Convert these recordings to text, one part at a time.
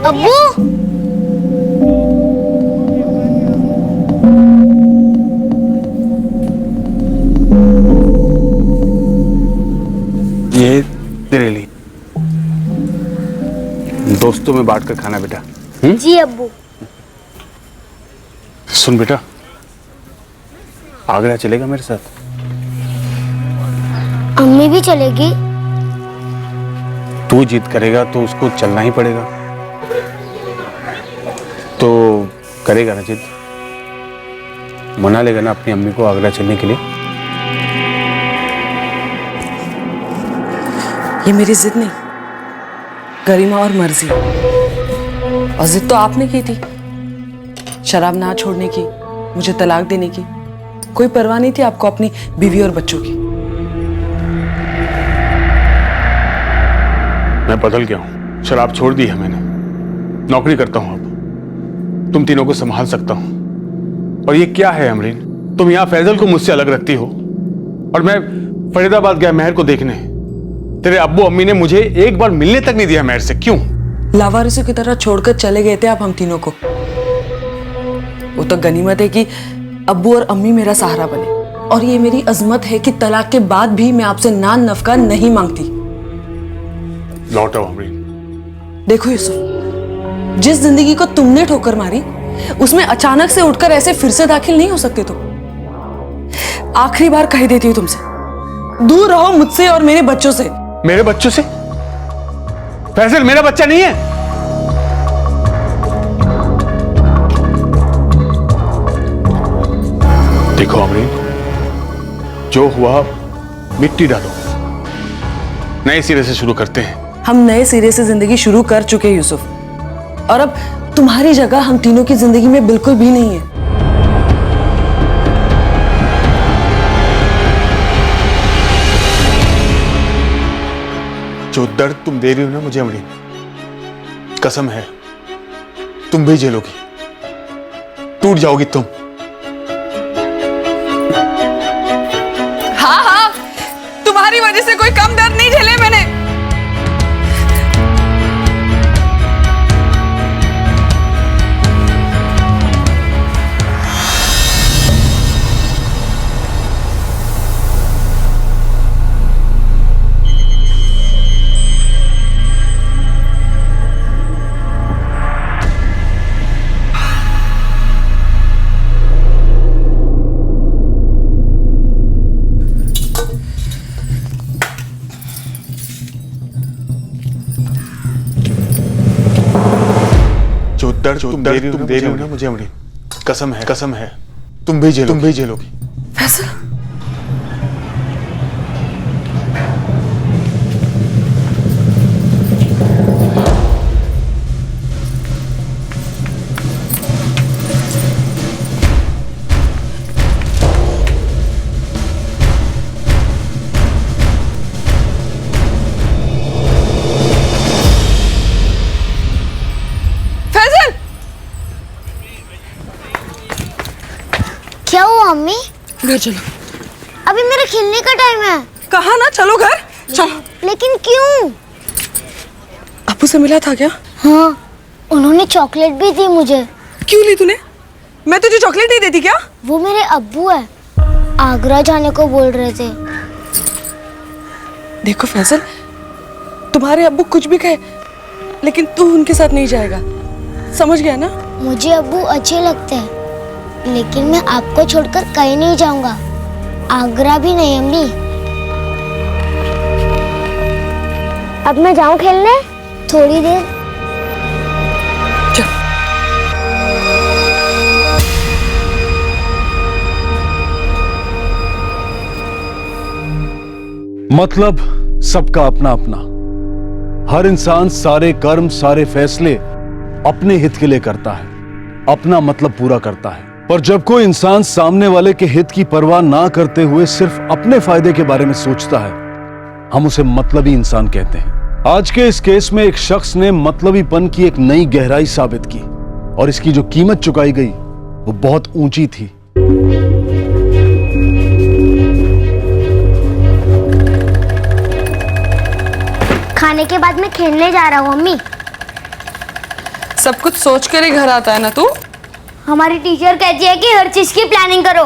अब्बू, ये तेरे लिए दोस्तों में बांट कर खाना बेटा। जी अब्बू। सुन बेटा, आगरा चलेगा मेरे साथ? अम्मी भी चलेगी? तू जिद करेगा तो उसको चलना ही पड़ेगा। तो करेगा ना जिद? मना लेगा ना अपनी अम्मी को आगरा चलने के लिए? ये मेरी जिद नहीं, गरिमा और मर्जी। और जिद तो आपने की थी, शराब ना छोड़ने की, मुझे तलाक देने की। कोई परवाह नहीं थी आपको अपनी बीवी और बच्चों की। मैं बदल गया हूं, शराब छोड़ दी है मैंने, नौकरी करता हूं, अब तुम तीनों को संभाल सकता हूं। और ये क्या है अमरीन, तुम यहां फैजल को मुझसे अलग रखती हो और मैं फरीदाबाद गया महर को देखने। तेरे अब्बू अम्मी ने मुझे एक बार मिलने तक नहीं दिया महर से। क्यों? लावारिसों की तरह छोड़कर चले गए थे आप हम तीनों को। वो तो गनीमत है कि अब्बू और अम्मी मेरा सहारा बने, और ये मेरी अजमत है कि तलाक के बाद भी मैं आपसे नान नफका नहीं मांगती। लौट आओ अमरीन। देखो यूसुफ, जिस जिंदगी को तुमने ठोकर मारी उसमें अचानक से उठकर ऐसे फिर से दाखिल नहीं हो सकते तुम। आखिरी बार कह देती हूँ तुमसे, दूर रहो मुझसे और मेरे बच्चों से। मेरे बच्चों से? फैजल मेरा बच्चा नहीं है। देखो अमरीन, जो हुआ मिट्टी डालो, नए सिरे से शुरू करते हैं। हम नए सिरे से जिंदगी शुरू कर चुके हैं यूसुफ, और अब तुम्हारी जगह हम तीनों की जिंदगी में बिल्कुल भी नहीं है। जो दर्द तुम दे रही हो ना मुझे अमरीन, कसम है तुम भी झेलोगी, टूट जाओगी तुम। हाँ हाँ, तुम्हारी वजह से कोई कम दर्द नहीं झेले मैंने। दर्द तुम दे रही हो ना मुझे अमरीन, कसम है तुम भी झेलोगी। फैसल, क्या हुआ अम्मी? घर चलो। अभी मेरे खेलने का टाइम है। कहा ना चलो घर चलो। लेकिन क्यों? अब्बू से मिला था क्या? हाँ, उन्होंने चॉकलेट भी दी मुझे। क्यों ली तूने? मैं तुझे चॉकलेट नहीं देती क्या? वो मेरे अब्बू है, आगरा जाने को बोल रहे थे। देखो फैसल, तुम्हारे अब्बू कुछ भी कहे, लेकिन तू उनके साथ नहीं जाएगा, समझ गया ना? मुझे अब्बू अच्छे लगते हैं, लेकिन मैं आपको छोड़कर कहीं नहीं जाऊंगा, आगरा भी नहीं अम्मी। अब मैं जाऊं खेलने? थोड़ी देर। चल। मतलब सबका अपना अपना, हर इंसान सारे कर्म सारे फैसले अपने हित के लिए करता है, अपना मतलब पूरा करता है। पर जब कोई इंसान सामने वाले के हित की परवाह ना करते हुए सिर्फ अपने फायदे के बारे में सोचता है, हम उसे मतलबी इंसान कहते हैं। आज के इस केस में एक शख्स ने मतलबीपन की एक नई गहराई साबित की, और इसकी जो कीमत चुकाई गई वो बहुत ऊंची थी। खाने के बाद मैं खेलने जा रहा हूँ अम्मी। सब कुछ सोच कर ही घर आता है ना तू। हमारी टीचर कहती है कि हर चीज की प्लानिंग करो।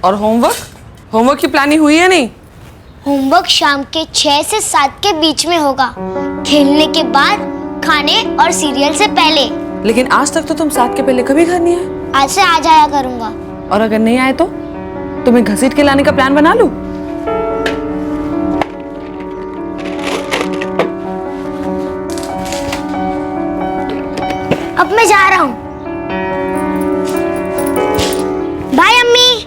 और होमवर्क की प्लानिंग हुई है नहीं? होमवर्क शाम के 6 से 7 के बीच में होगा, खेलने के बाद, खाने और सीरियल से पहले। लेकिन आज तक तो तुम 7 के पहले कभी घर नहीं आए। आज से आ जाया करूंगा। और अगर नहीं आए तो तुम्हें घसीट के लाने का प्लान बना लूं? अब मैं जा रहा हूँ। बाय अम्मी।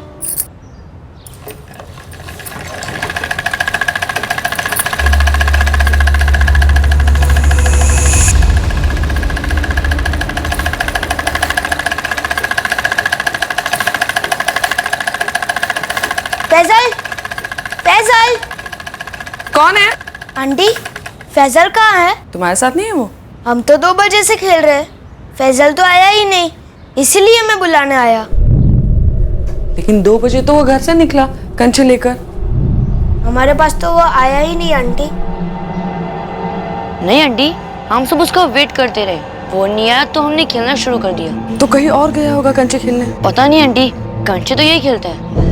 फैजल, फैजल। कौन है? आंटी, फैजल कहाँ है? तुम्हारे साथ नहीं है वो? हम तो 2 बजे से खेल रहे हैं, फैजल तो आया ही नहीं, इसीलिए मैं बुलाने आया। लेकिन 2 बजे तो वो घर से निकला कंचे लेकर। हमारे पास तो वो आया ही नहीं आंटी। नहीं आंटी, हम सब उसका वेट करते रहे, वो नहीं आया तो हमने खेलना शुरू कर दिया। तो कहीं और गया होगा कंचे खेलने। पता नहीं आंटी, कंचे तो यही खेलता है।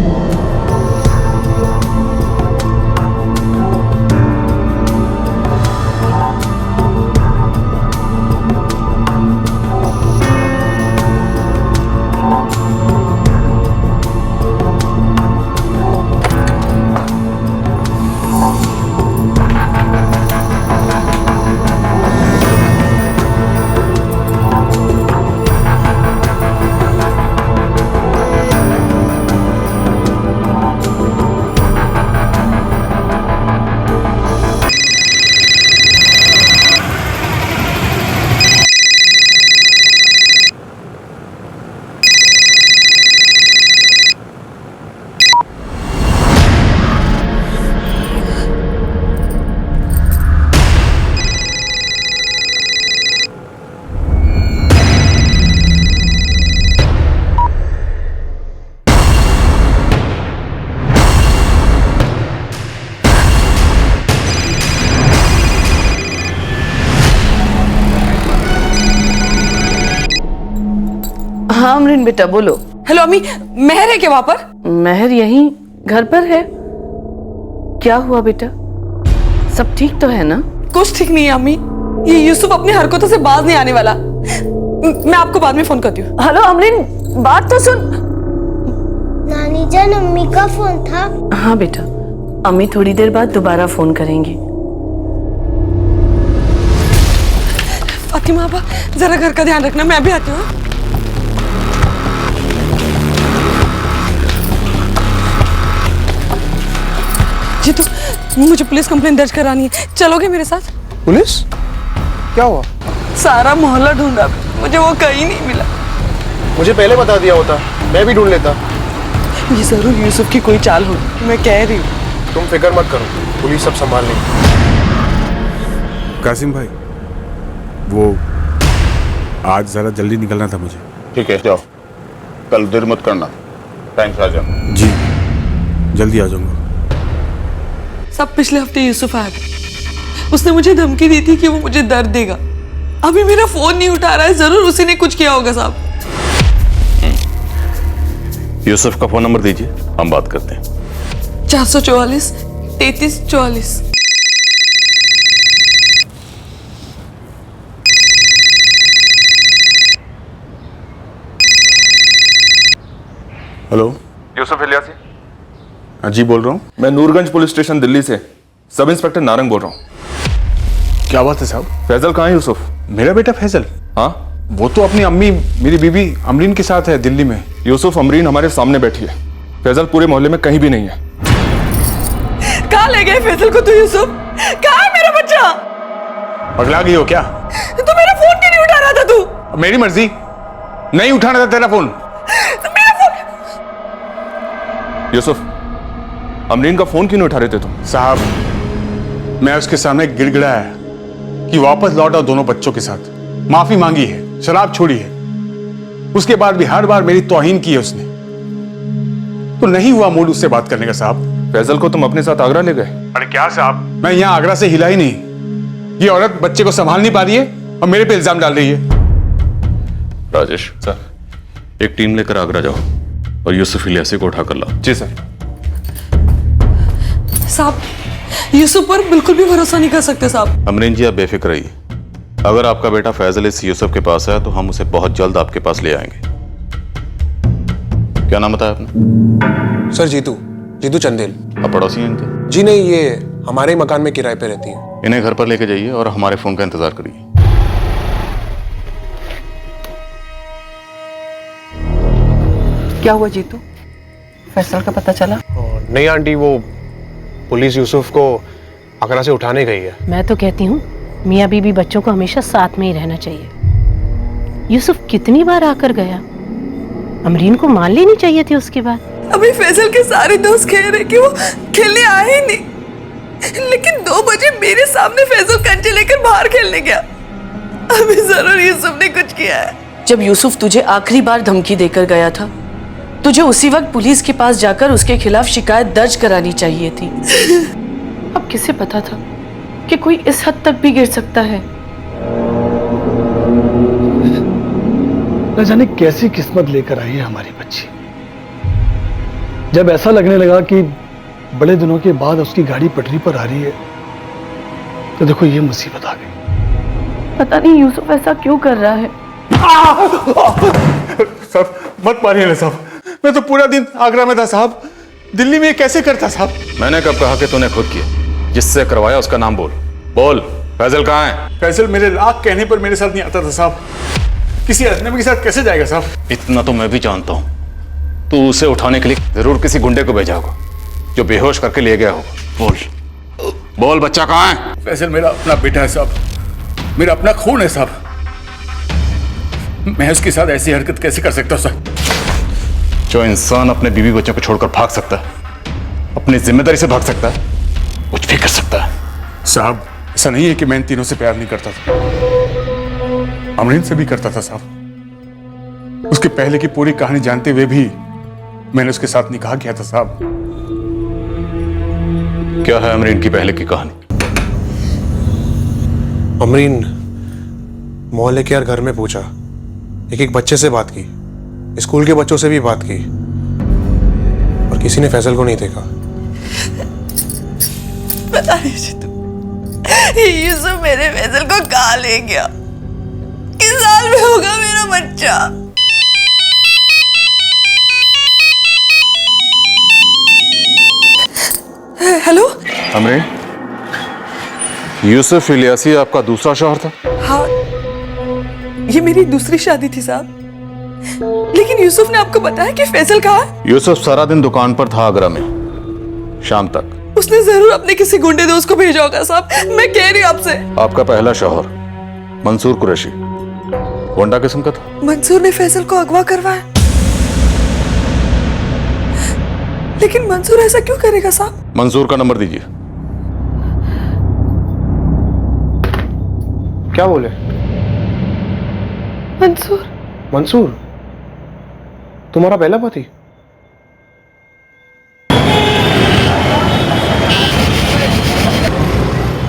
हाँ अमरीन बेटा बोलो। हेलो अम्मी, महर है क्या वहां पर? महर यहीं घर पर है। क्या हुआ बेटा, सब ठीक तो है ना? कुछ ठीक नहीं है अम्मी, ये यूसुफ अपनी हरकतों से बाज नहीं आने वाला। मैं आपको बाद में फोन करती हूँ। हेलो अमरीन, बात तो सुन। नानी जान, अम्मी का फोन था। हाँ बेटा, अम्मी थोड़ी देर बाद दोबारा फोन करेंगी। फातिमा आपा, जरा घर का ध्यान रखना, मैं भी आती हूँ। जी तो मुझे पुलिस कंप्लेंट दर्ज करानी है, चलोगे मेरे साथ? पुलिस? क्या हुआ? सारा मोहल्ला ढूंढा, मुझे वो कहीं नहीं मिला। मुझे पहले बता दिया होता, मैं भी ढूंढ लेता। ये जरूर यूसुफ की कोई चाल होगी, मैं कह रही हूँ। तुम फिक्र मत करो, पुलिस सब संभाल लेगी। कासिम भाई, वो आज जरा जल्दी निकलना था मुझे। ठीक है, जाओ, कल देर मत करना, टाइम से आ जाओ। जी, जल्दी आ जाऊंगा। सब पिछले हफ्ते यूसुफ आया था, उसने मुझे धमकी दी थी कि वो मुझे दर्द देगा। अभी मेरा फोन नहीं उठा रहा है, जरूर उसी ने कुछ किया होगा साहब। यूसुफ का फोन नंबर दीजिए, हम बात करते हैं। 444 3344। हेलो, यूसुफ इलियासी। हाँ जी, बोल रहा हूँ। मैं नूरगंज पुलिस स्टेशन दिल्ली से सब इंस्पेक्टर नारंग बोल रहा हूँ। क्या बात है साहब? फैजल कहाँ है यूसुफ? मेरा बेटा फैजल? हाँ, वो तो अपनी अम्मी, मेरी बीवी अमरीन के साथ है दिल्ली में। यूसुफ, अमरीन हमारे सामने बैठी है, फैजल पूरे मोहल्ले में कहीं भी नहीं है। कहाँ ले गए फैजल को? तू यूसुफ, कहाँ है मेरा बच्चा? पगला गई हो क्या? तो मेरा फोन क्यों नहीं उठा रहा था तू? मेरी मर्जी, नहीं उठाना था तेरा फोन। यूसुफ, अमरीन का फोन क्यों नहीं उठा रहे थे तुम? साहब, मैं उसके सामने गिड़गिड़ाया कि वापस लौट आओ दोनों बच्चों के साथ, माफी मांगी है, शराब छोड़ी है। उसके बाद भी हर बार मेरी तौहीन की है उसने, तो नहीं हुआ मूड उससे बात करने का साहब। फैजल को तुम अपने साथ आगरा ले गए? अरे क्या साहब, मैं यहाँ आगरा से हिला ही नहीं। ये औरत बच्चे को संभाल नहीं पा रही है, और मेरे पे इल्जाम डाल रही है। राजेश सर, एक टीम लेकर आगरा जाओ और यूसुफ इलियासी को उठाकर लाओ। जी सर। साहब, यूसुफ पर बिल्कुल भी भरोसा नहीं कर सकते साहब। अमरीन जी, आप बेफिक्र रहिए। अगर आपका बेटा फैजल इस यूसुफ के पास है तो हम उसे बहुत जल्द आपके पास ले आएंगे। क्या नाम बताया आपने? सर जीतू चंदेल। आप पड़ोसी हैं इनके? जी नहीं, ये हमारे ही मकान में किराए पे रहती है। इन्हें घर पर लेके जाइए और हमारे फोन का इंतजार करिए। क्या हुआ जीतू? फैसल का पता चला? नहीं आंटी, वो पुलिस यूसुफ को आगरा से उठाने गई है। मैं तो कहती हूँ मियाँ बीबी बच्चों को हमेशा साथ में ही रहना चाहिए। यूसुफ कितनी बार आकर गया, अमरीन को मान लेनी चाहिए थी उसके बाद। अभी फैसल के सारे दोस्त कह रहे कि वो खेलने आए ही नहीं, लेकिन 2 बजे मेरे सामने फैसल कंचे लेकर बाहर खेलने गया। अभी जरूर यूसुफ ने कुछ किया है। जब यूसुफ तुझे आखिरी बार धमकी देकर गया था, तुझे उसी वक्त पुलिस के पास जाकर उसके खिलाफ शिकायत दर्ज करानी चाहिए थी। अब किसे पता था कि कोई इस हद तक भी गिर सकता है। न जाने कैसी किस्मत लेकर आई है हमारी बच्ची। जब ऐसा लगने लगा कि बड़े दिनों के बाद उसकी गाड़ी पटरी पर आ रही है, तो देखो ये मुसीबत आ गई। पता नहीं यूसुफ ऐसा क्यों कर रहा है। साहब मत मारिए ना साहब, मैं तो पूरा दिन आगरा में था साहब। दिल्ली में ये कैसे करता साहब? मैंने कब कहा कि तूने खुद किया? जिससे करवाया उसका नाम बोल। बोल, फैजल कहाँ है? फैजल मेरे लाख कहने पर मेरे साथ नहीं आता था साहब। किसी अजनबी के साथ कैसे जाएगा साहब? इतना तो मैं भी जानता हूँ। तू उसे उठाने के लिए जरूर किसी गुंडे को भेजा होगा जो बेहोश करके ले गया होगा। बोल बच्चा कहाँ है? फैजल मेरा अपना बेटा है साहब, मेरा अपना खून है साहब। मैं उसके साथ ऐसी हरकत कैसे कर सकता हूँ साहब? जो इंसान अपने बीवी बच्चों को छोड़कर भाग सकता है, अपनी जिम्मेदारी से भाग सकता है, कुछ भी कर सकता है। साहब ऐसा नहीं है कि मैं इन तीनों से प्यार नहीं करता था, अमरीन से भी करता था साहब। उसके पहले की पूरी कहानी जानते हुए भी मैंने उसके साथ निकाह किया था साहब। क्या है अमरीन की पहले की कहानी? अमरीन मोहल्ले के हर घर में पूछा, एक बच्चे से बात की, स्कूल के बच्चों से भी बात की, और किसी ने फैजल को नहीं देखा। पता नहीं जीतू, यूसुफ मेरे फैजल को कहाँ ले गया। किस साल में होगा मेरा बच्चा? हेलो अमरीन, यूसुफ इलियासी आपका दूसरा शौहर था? हाँ, ये मेरी दूसरी शादी थी साहब। लेकिन यूसुफ ने आपको बताया कि फैजल कहाँ है? यूसुफ सारा दिन दुकान पर था आगरा में, शाम तक। उसने जरूर अपने किसी गुंडे दोस्त को भेजा होगा साहब, मैं कह रही हूँ आपसे। आपका पहला शौहर मंसूर कुरैशी गोंडा किस्म का था। मंसूर ने फैजल को अगवा करवाया, लेकिन मंसूर ऐसा क्यों करेगा साहब? मंसूर का नंबर दीजिए। क्या बोले? मंसूर तुम्हारा पहला पति?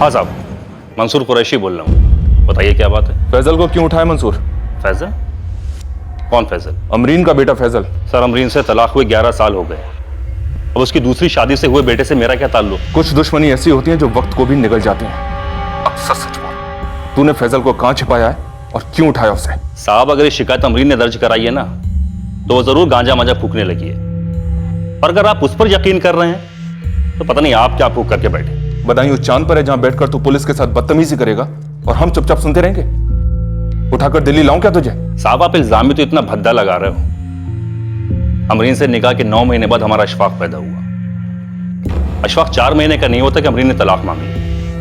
हाँ साहब, मंसूर कुरैशी बोल रहा हूँ। बताइए क्या बात है? फैजल को क्यों उठाया मंसूर? फैजल? कौन फैजल? अमरीन का बेटा फैजल। सर, अमरीन से तलाक हुए 11 साल हो गए। अब उसकी दूसरी शादी से हुए बेटे से मेरा क्या ताल्लुक? कुछ दुश्मनी ऐसी होती है जो वक्त को भी निगल जाती हैं। अब सच सच बोल, तूने फैजल को कहाँ छिपाया है और क्यों उठाया उसे? साहब, अगर ये शिकायत अमरीन ने दर्ज कराई है ना, तो वो जरूर गांजा मांजा फूकने लगी है। और अगर आप उस पर यकीन कर रहे हैं तो पता नहीं आप क्या फूक करके बैठे। बदायूं उस चांद पर है जहां बैठकर तू पुलिस के साथ बदतमीजी करेगा और हम चुपचाप सुनते रहेंगे? उठाकर दिल्ली लाऊं क्या तुझे? साहब, आप इल्जाम में तो इतना भद्दा लगा रहे हो। अमरीन से निकाह के 9 महीने बाद हमारा अशफाक पैदा हुआ। अशफाक 4 महीने का नहीं होता कि अमरीन ने तलाक मांग ली।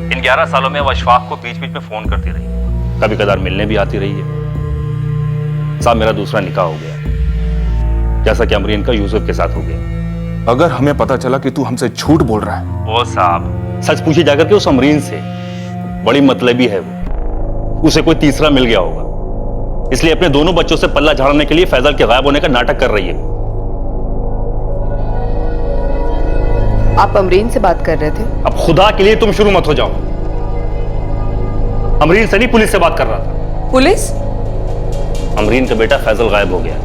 इन 11 सालों में वो अशफाक को बीच बीच में फोन करती रही, कभी कदार मिलने भी आती रही है। साहब, मेरा दूसरा निकाह हो गया, जैसा कि अमरीन का यूसुफ के साथ हो गया। अगर हमें पता चला कि तू हमसे झूठ बोल रहा है। ओ साहब, सच पूछे जाकर के उस अमरीन से, बड़ी मतलबी है वो, उसे कोई तीसरा मिल गया होगा, इसलिए अपने दोनों बच्चों से पल्ला झाड़ने के लिए फैजल के गायब होने का नाटक कर रही है। आप अमरीन से बात कर रहे थे? अब खुदा के लिए तुम शुरू मत हो जाओ। अमरीन से नहीं, पुलिस से बात कर रहा था। पुलिस? अमरीन का बेटा फैजल गायब हो गया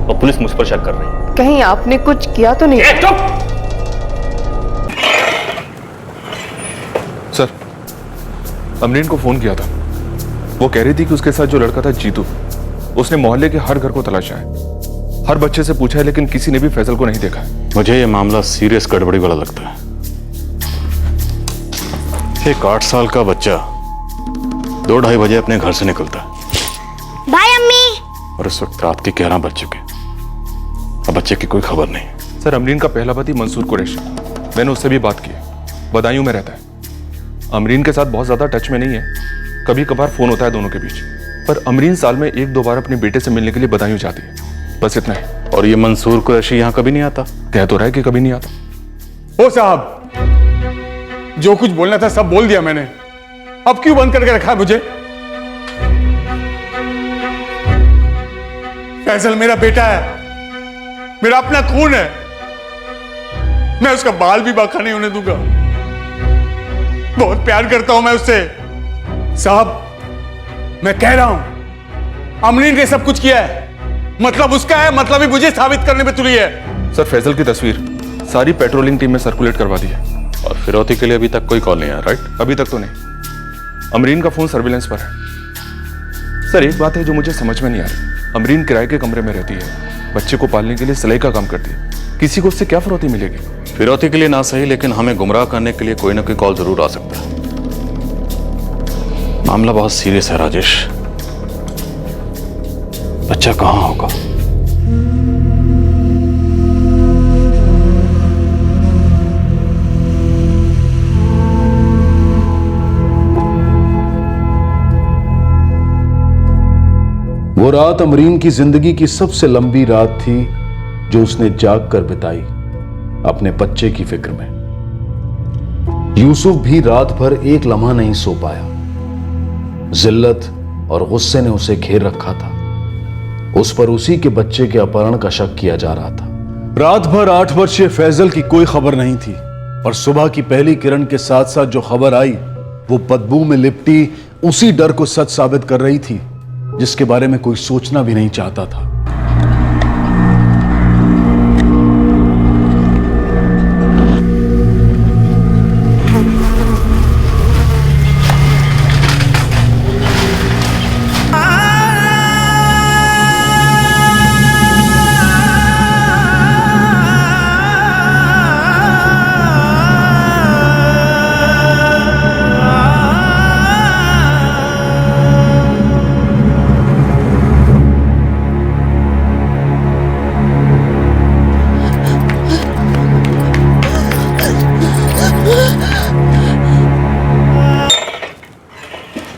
और पुलिस मुझ पर शक कर रही है। कहीं आपने कुछ किया तो नहीं? सर, अमरीन को फोन किया था। वो कह रही थी कि उसके साथ जो लड़का था जीतू, उसने मोहल्ले के हर घर को तलाशा है, हर बच्चे से पूछा है, लेकिन किसी ने भी फैजल को नहीं देखा है। मुझे ये मामला सीरियस गड़बड़ी वाला लगता है। एक 8 साल का बच्चा 2-2:30 बजे अपने घर से निकलता है। बाय अम्मी। और इस वक्त रात के 11 बज चुके। अब बच्चे की कोई खबर नहीं। सर, अमरीन का पहला पति मंसूर कुरैशी, मैंने उससे भी बात की, बदायूं में रहता है। अमरीन के साथ बहुत ज्यादा टच में नहीं है, कभी कभार फोन होता है दोनों के बीच, पर अमरीन साल में 1-2 बार अपने बेटे से मिलने के लिए बदायूं जाती है, बस इतना है। और ये मंसूर कुरैशी यहाँ कभी नहीं आता? कह तो रहा है कि कभी नहीं आता। ओ साहब, जो कुछ बोलना था सब बोल दिया मैंने, अब क्यों बंद करके रखा है मुझे? फैजल मेरा बेटा है, मेरा अपना खून है, मैं उसका बाल भी बांका नहीं होने दूंगा। बहुत प्यार करता हूं मैं उससे। साहब, मैं कह रहा हूं अमरीन ने सब कुछ किया है, मतलब उसका है, मतलब ही मुझे साबित करने पे तुली है। सर, फैजल की तस्वीर सारी पेट्रोलिंग टीम में सर्कुलेट करवा दी है। और फिरौती के लिए अभी तक कोई कॉल नहीं आया, राइट? अभी तक तो नहीं। अमरीन का फोन सर्विलेंस पर है। सर, एक बात है जो मुझे समझ में नहीं आ रही। अमरीन किराए के कमरे में रहती है, बच्चे को पालने के लिए सिलाई का काम करती है, किसी को उससे क्या फिरौती मिलेगी? फिरौती के लिए ना सही, लेकिन हमें गुमराह करने के लिए कोई ना कोई कॉल जरूर आ सकता है। मामला बहुत सीरियस है राजेश। बच्चा कहां होगा? वो रात अमरीन की जिंदगी की सबसे लंबी रात थी जो उसने जाग कर बिताई अपने बच्चे की फिक्र में। यूसुफ भी रात भर एक लम्हा नहीं सो पाया। जिल्लत और गुस्से ने उसे घेर रखा था। उस पर उसी के बच्चे के अपहरण का शक किया जा रहा था। रात भर 8 वर्षीय फैजल की कोई खबर नहीं थी और सुबह की पहली किरण के साथ साथ जो खबर आई वो बदबू में लिपटी उसी डर को सच साबित कर रही थी जिसके बारे में कोई सोचना भी नहीं चाहता था।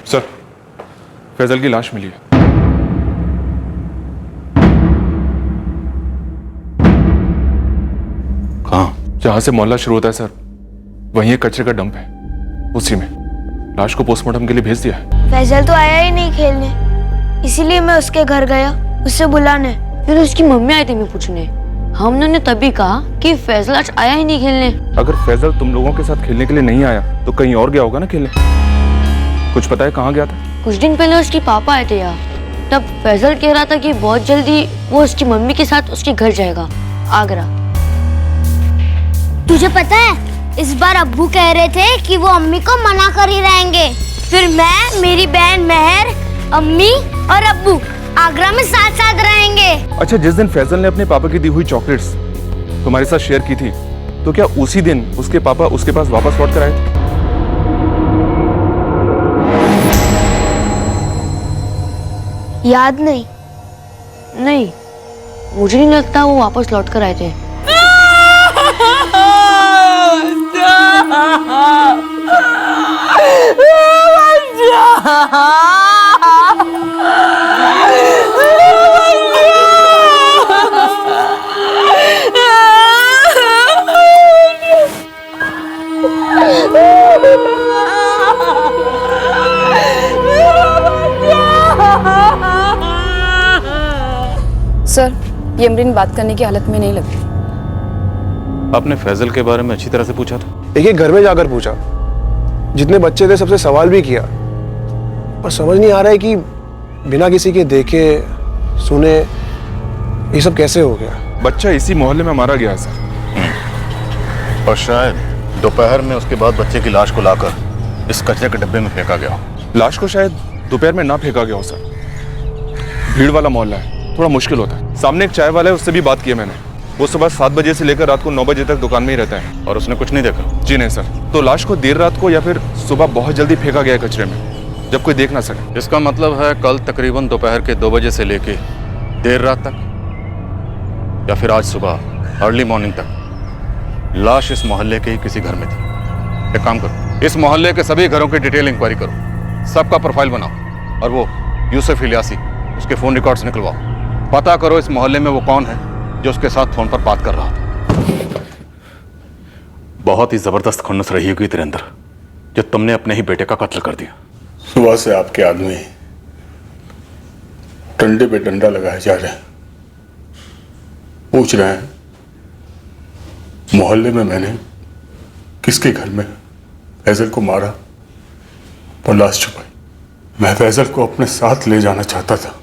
सर, फैजल की लाश मिली है। कहाँ? जहां से मोहल्ला शुरू होता है सर, वहीं एक कचरे का डंप है, उसी में। लाश को पोस्टमार्टम के लिए भेज दिया है। फैजल तो आया ही नहीं खेलने, इसीलिए मैं उसके घर गया उससे बुलाने। फिर उसकी मम्मी आई थी मैं पूछने। हमने उन्हें तभी कहा कि फैजल आज आया ही नहीं खेलने। अगर फैजल तुम लोगों के साथ खेलने के लिए नहीं आया तो कहीं और गया होगा ना खेलने। कुछ पता है कहाँ गया था? कुछ दिन पहले उसके पापा आए थे यहाँ, तब फैजल कह रहा था कि बहुत जल्दी वो उसकी मम्मी के साथ उसके घर जाएगा, आगरा। तुझे पता है इस बार अब्बू कह रहे थे कि वो अम्मी को मना कर ही रहेंगे, फिर मैं, मेरी बहन महर, अम्मी और अब्बू आगरा में साथ साथ रहेंगे। अच्छा, जिस दिन फैजल ने अपने पापा की दी हुई चॉकलेट्स तुम्हारे साथ शेयर की थी, तो क्या उसी दिन उसके पापा उसके पास वापस लौट कर आए थे? याद नहीं। नहीं, मुझे नहीं लगता वो वापस लौट कर आए थे। सर, ये अमरीन बात करने की हालत में नहीं लगती। आपने फैजल के बारे में अच्छी तरह से पूछा था? एक एक घर में जाकर पूछा, जितने बच्चे थे सबसे सवाल भी किया, पर समझ नहीं आ रहा है कि बिना किसी के देखे सुने ये सब कैसे हो गया। बच्चा इसी मोहल्ले में मारा गया है सर। और शायद दोपहर में उसके बाद बच्चे की लाश को लाकर इस कचरे के डब्बे में फेंका गया हो। लाश को शायद दोपहर में ना फेंका गया हो सर। भीड़ वाला मोहल्ला है, थोड़ा मुश्किल होता है। सामने एक चाय वाला है, उससे भी बात की है मैंने। वो सुबह 7 बजे से लेकर रात को 9 बजे तक दुकान में ही रहता है। और उसने कुछ नहीं देखा? जी नहीं सर। तो लाश को देर रात को या फिर सुबह बहुत जल्दी फेंका गया कचरे में, जब कोई देख ना सके। इसका मतलब है कल तकरीबन दोपहर के 2 बजे से लेके देर रात तक या फिर आज सुबह अर्ली मॉर्निंग तक लाश इस मोहल्ले के ही किसी घर में थी। एक काम करो, इस मोहल्ले के सभी घरों की डिटेल इंक्वायरी करो, सबका प्रोफाइल बनाओ और वो यूसुफ इलियासी उसके फोन रिकॉर्ड्स निकलवाओ। पता करो इस मोहल्ले में वो कौन है जो उसके साथ फोन पर बात कर रहा था। बहुत ही जबरदस्त खुन्नस रही होगी तेरे अंदर जो तुमने अपने ही बेटे का कत्ल कर दिया। सुबह से आपके आदमी डंडे पे डंडा लगाए जा रहे हैं, पूछ रहे हैं मोहल्ले में मैंने किसके घर में फैजल को मारा और लाश छुपाई। मैं फैजल को अपने साथ ले जाना चाहता था,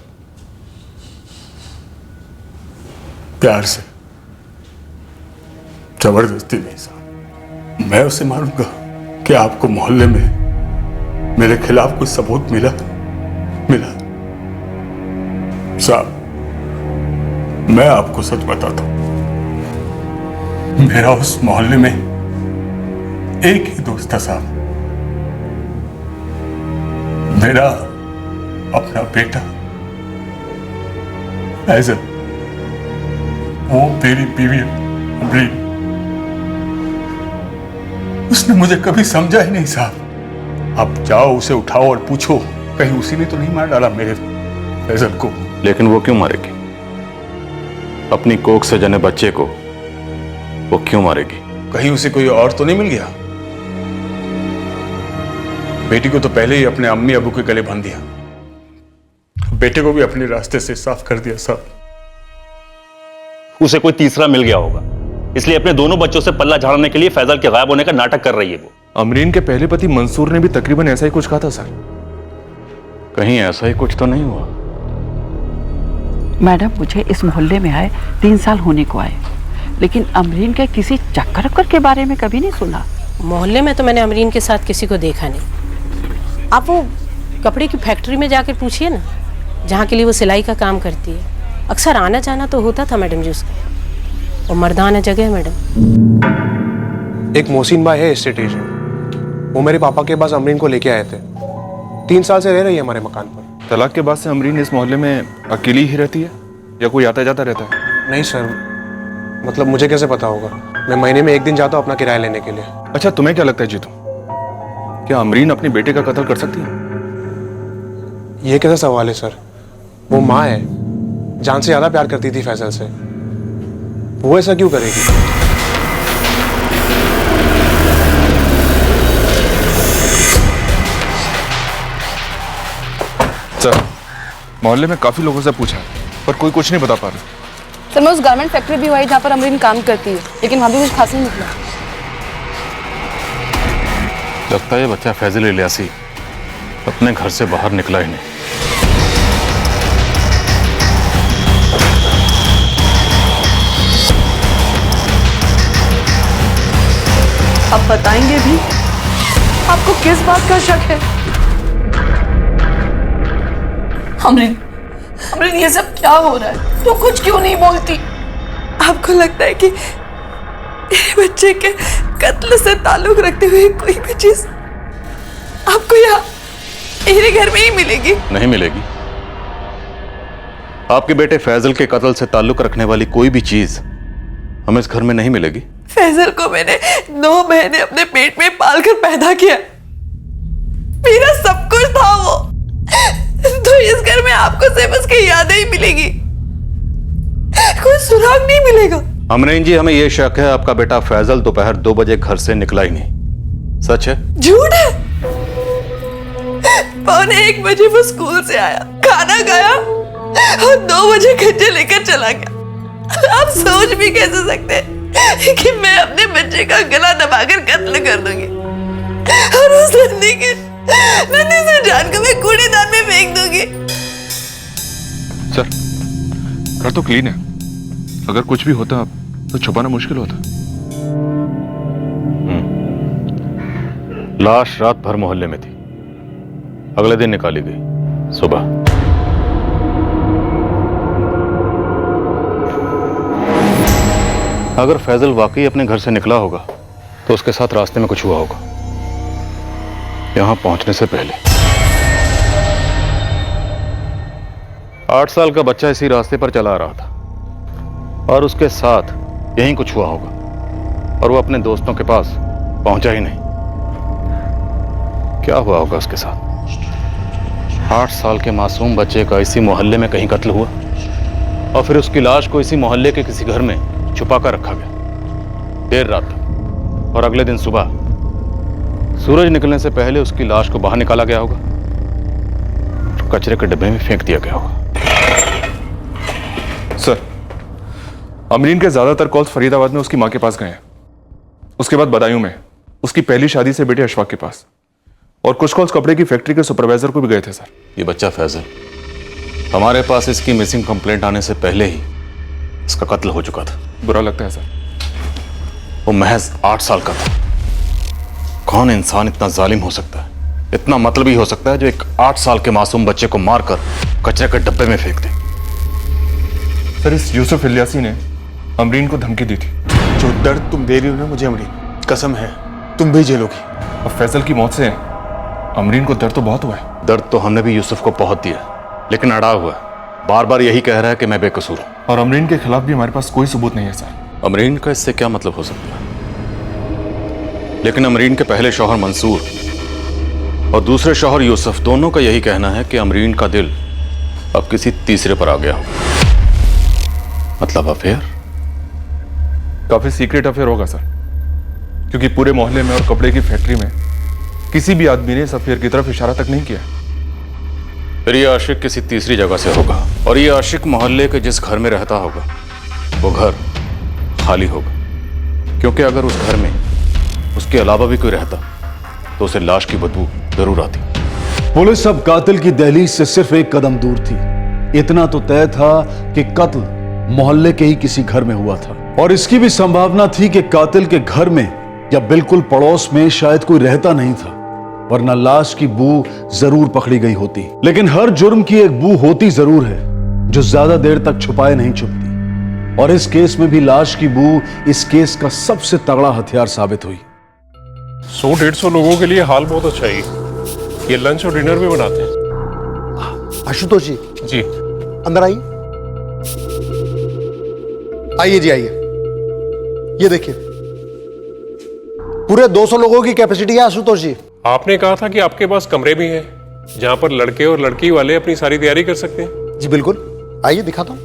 प्यार से, जबरदस्ती नहीं साहब। मैं उसे मारूंगा कि आपको मोहल्ले में मेरे खिलाफ कोई सबूत मिला साहब। मैं आपको सच बताता हूं, मेरा उस मोहल्ले में एक ही दोस्त था साहब, मेरा अपना बेटा फैजल। वो मेरी बीवी अमरीन। उसने मुझे कभी समझा ही नहीं साहब। आप जाओ उसे उठाओ और पूछो कहीं उसी ने तो नहीं मार डाला मेरे फैजल को। लेकिन वो क्यों मारेगी? अपनी कोख से जने बच्चे को वो क्यों मारेगी? कहीं उसे कोई और तो नहीं मिल गया? बेटी को तो पहले ही अपने अम्मी अबू के गले बांध दिया, बेटे को भी अपने रास्ते से साफ कर दिया साहब। उसे कोई तीसरा मिल गया होगा, इसलिए अपने दोनों बच्चों से पल्ला झाड़ने के लिए फैजल के गायब होने का नाटक कर रही है वो। अमरीन के पहले पति मंसूर ने भी तकरीबन ऐसा ही कुछ कहा था सर। कहीं ऐसा ही कुछ तो नहीं हुआ? मैडम, मुझे इस मोहल्ले में आए 3 साल होने को आए, लेकिन अमरीन के किसी चक्कर के बारे में कभी नहीं सुना। मोहल्ले में तो मैंने अमरीन के साथ किसी को देखा नहीं। आप वो कपड़े की फैक्ट्री में जाकर पूछिए ना, जहाँ के लिए वो सिलाई का काम करती है। अक्सर आना जाना तो होता था मैडम जी उसका। वो मर्दाना जगह है मैडम। एक मोहसिन भाई है एस्टेट एजेंट, वो मेरे पापा के पास अमरीन को लेके आए थे। 3 साल से रह रही है हमारे मकान पर। तलाक के बाद से अमरीन इस मोहल्ले में अकेली ही रहती है या कोई आता जाता रहता है? नहीं सर, मतलब मुझे कैसे पता होगा? मैं महीने में 1 दिन जाता हूँ अपना किराया लेने के लिए। अच्छा, तुम्हें क्या लगता है जीतू, क्या अमरीन अपने बेटे का कत्ल कर सकती है? ये कैसा सवाल है सर? वो माँ है, जान से ज्यादा प्यार करती थी फैजल से, वो ऐसा क्यों करेगी? सर, मोहल्ले में काफी लोगों से पूछा पर कोई कुछ नहीं बता पा रहा। सर, मैं उस गारमेंट फैक्ट्री भी हुई जहाँ पर अमरीन काम करती है, लेकिन वहाँ भी कुछ खास नहीं निकला। लगता है ये बच्चा फैजल इलियासी अपने घर से बाहर निकला ही नहीं। आप बताएंगे भी? आपको किस बात का शक है? अमरीन, ये सब क्या हो रहा है? तो कुछ क्यों नहीं बोलती? आपको लगता है कि बच्चे के कत्ल से ताल्लुक रखते हुए कोई भी चीज आपको यहाँ मेरे घर में ही मिलेगी? नहीं मिलेगी। आपके बेटे फैजल के कत्ल से ताल्लुक रखने वाली कोई भी चीज हमें इस घर में नहीं मिलेगी। फैजल को मैंने 9 महीने अपने पेट में पालकर पैदा किया, मेरा सब कुछ था वो। तो इस घर में आपको सिर्फ उसकी यादें ही मिलेगी, कोई सुराग नहीं मिलेगा। अमरीन जी, हमें यह शक है आपका बेटा फैजल दोपहर 2 बजे घर से निकला ही नहीं। सच है? झूठ है। 1:45 बजे वो स्कूल से आया, खाना खाया और 2 बजे खच्चे लेकर चला गया। आप सोच भी कैसे सकते हैं कि मैं अपने बच्चे का गला दबाकर कत्ल कर दूंगी और उस नन्ही से जान को मैं कूड़ेदान तो क्लीन है, अगर कुछ भी होता तो छुपाना मुश्किल होता। लाश रात भर मोहल्ले में थी, अगले दिन निकाली गई सुबह। अगर फैजल वाकई अपने घर से निकला होगा तो उसके साथ रास्ते में कुछ हुआ होगा, यहां पहुंचने से पहले। 8 साल का बच्चा इसी रास्ते पर चला आ रहा था और उसके साथ यहीं कुछ हुआ होगा और वो अपने दोस्तों के पास पहुंचा ही नहीं। क्या हुआ होगा उसके साथ? 8 साल के मासूम बच्चे का इसी मोहल्ले में कहीं कत्ल हुआ और फिर उसकी लाश को इसी मोहल्ले के किसी घर में छुपा कर रखा गया देर रात तक, और अगले दिन सुबह सूरज निकलने से पहले उसकी लाश को बाहर निकाला गया होगा और कचरे के डिब्बे में फेंक दिया गया होगा। सर, अमरीन के ज्यादातर कॉल्स फरीदाबाद में उसकी मां के पास गए हैं, उसके बाद बदायूं में उसकी पहली शादी से बेटे अशफाक के पास, और कुछ कॉल्स कपड़े की फैक्ट्री के सुपरवाइजर को भी गए थे। सर, ये बच्चा फैजल, हमारे पास इसकी मिसिंग कंप्लेंट आने से पहले ही इसका कत्ल हो चुका था। बुरा लगता है सर। वो महज 8 साल का था। कौन इंसान इतना जालिम हो सकता है, इतना मतलबी हो सकता है, जो एक 8 साल के मासूम बच्चे को मारकर कचरे के डब्बे में फेंक दे? सर, इस यूसुफ इलियासी ने अमरीन को धमकी दी थी। जो दर्द तुम दे रही हो ना मुझे अमरीन, कसम है तुम भी झेलोगी। और फैजल की मौत से अमरीन को दर्द तो बहुत हुआ है। दर्द तो हमने भी यूसुफ को बहुत दिया, लेकिन अड़ा हुआ है, बार बार यही कह रहा है कि मैं बेकसूर हूं। और अमरीन के खिलाफ भी हमारे पास कोई सबूत नहीं है सर। अमरीन का इससे क्या मतलब हो सकता है? लेकिन अमरीन के पहले शौहर मंसूर और दूसरे शौहर यूसुफ, दोनों का यही कहना है कि अमरीन का दिल अब किसी तीसरे पर आ गया हो। मतलब अफेयर? काफी सीक्रेट अफेयर होगा सर, क्योंकि पूरे मोहल्ले में और कपड़े की फैक्ट्री में किसी भी आदमी ने इस अफेयर की तरफ इशारा तक नहीं किया। फिर ये आशिक किसी तीसरी जगह से होगा, और ये आशिक मोहल्ले के जिस घर में रहता होगा वो घर खाली होगा, क्योंकि अगर उस घर में उसके अलावा भी कोई रहता तो उसे लाश की बदबू जरूर आती। पुलिस अब कातिल की दहलीज से सिर्फ एक कदम दूर थी। इतना तो तय था कि कत्ल मोहल्ले के ही किसी घर में हुआ था, और इसकी भी संभावना थी कि कातिल के घर में या बिल्कुल पड़ोस में शायद कोई रहता नहीं था, वरना लाश की बू जरूर पकड़ी गई होती। लेकिन हर जुर्म की एक बू होती जरूर है जो ज्यादा देर तक छुपाए नहीं छुपती, और इस केस में भी लाश की बू इस केस का सबसे तगड़ा हथियार साबित हुई। 100-150 लोगों के लिए हाल बहुत अच्छा है। ये लंच और डिनर भी बनाते हैं। आशुतोष जी। जी अंदर आइए। आइए जी आइए। ये देखिए, पूरे 200 लोगों की कैपेसिटी है आशुतोष जी। आपने कहा था कि आपके पास कमरे भी हैं जहां पर लड़के और लड़की वाले अपनी सारी तैयारी कर सकते हैं। जी बिल्कुल, आइए दिखाता हूं।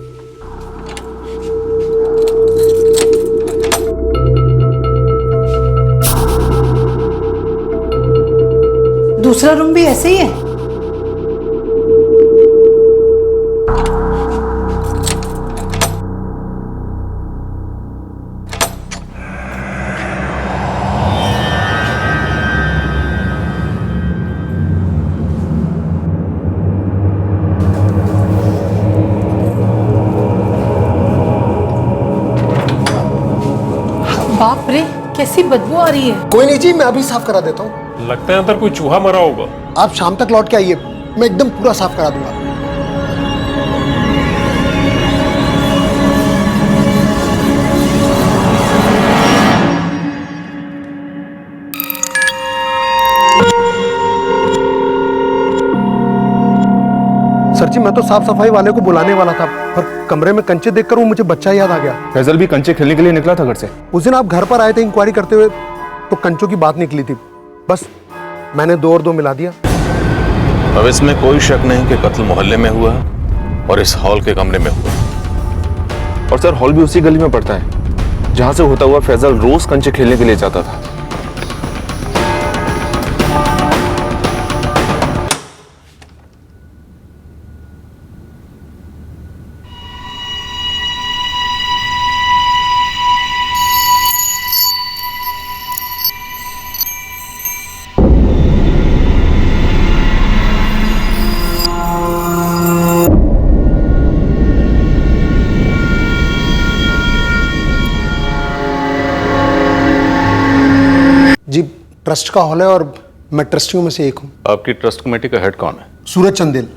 दूसरा रूम भी ऐसे ही है? बाप रे, कैसी बदबू आ रही है। कोई नहीं जी, मैं अभी साफ करा देता हूँ। लगता है अंदर कोई चूहा मरा होगा। आप शाम तक लौट के आइए, मैं एकदम पूरा साफ करा दूंगा। सर जी, मैं तो साफ सफाई वाले को बुलाने वाला था, पर कमरे में कंचे देखकर वो मुझे बच्चा याद आ गया। फैजल भी कंचे खेलने के लिए निकला था घर से। उस दिन आप घर पर आए थे इंक्वायरी करते हुए, तो कंचों की बात निकली थी, बस मैंने 2 और 2 मिला दिया। अब इसमें कोई शक नहीं कि कत्ल मोहल्ले में हुआ और इस हॉल के कमरे में हुआ। और सर, हॉल भी उसी गली में पड़ता है जहां से होता हुआ फैजल रोज कंचे खेलने के लिए जाता था। ट्रस्ट का हॉल है और मैं ट्रस्टियों में से एक हूँ। आपकी ट्रस्ट कमेटी का हेड कौन है? सूरज चंदेल,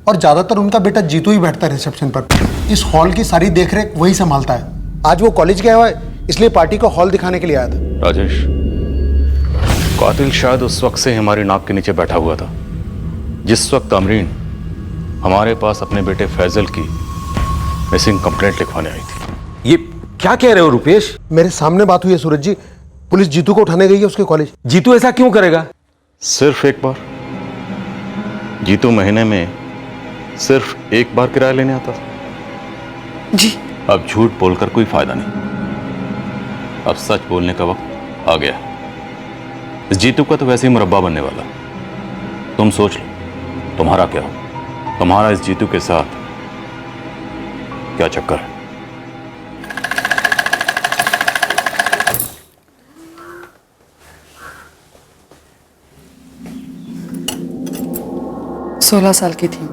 और ज्यादातर उनका बेटा जीतू ही बैठता है रिसेप्शन पर। इस हॉल की सारी देखरेख वही संभालता है। आज वो कॉलेज गया हुआ है, इसलिए पार्टी का हॉल दिखाने के लिए आया था। राजेश, कातिल शायद उस वक्त से हमारी नाक के नीचे बैठा हुआ था जिस वक्त अमरीन हमारे पास अपने बेटे फैजल की मिसिंग कंप्लेंट लिखवाने आई थी। ये क्या कह रहे हो रुपेश? मेरे सामने बात हुई है सूरज जी, पुलिस जीतू को उठाने गई है उसके कॉलेज। जीतू ऐसा क्यों करेगा? सिर्फ एक बार। जीतू महीने में सिर्फ एक बार किराया लेने आता था। जी। अब झूठ बोलकर कोई फायदा नहीं, अब सच बोलने का वक्त आ गया। इस जीतू का तो वैसे ही मुरब्बा बनने वाला। तुम सोच लो, तुम्हारा क्या हो? तुम्हारा इस जीतू के साथ क्या चक्कर है? सोलह साल की थी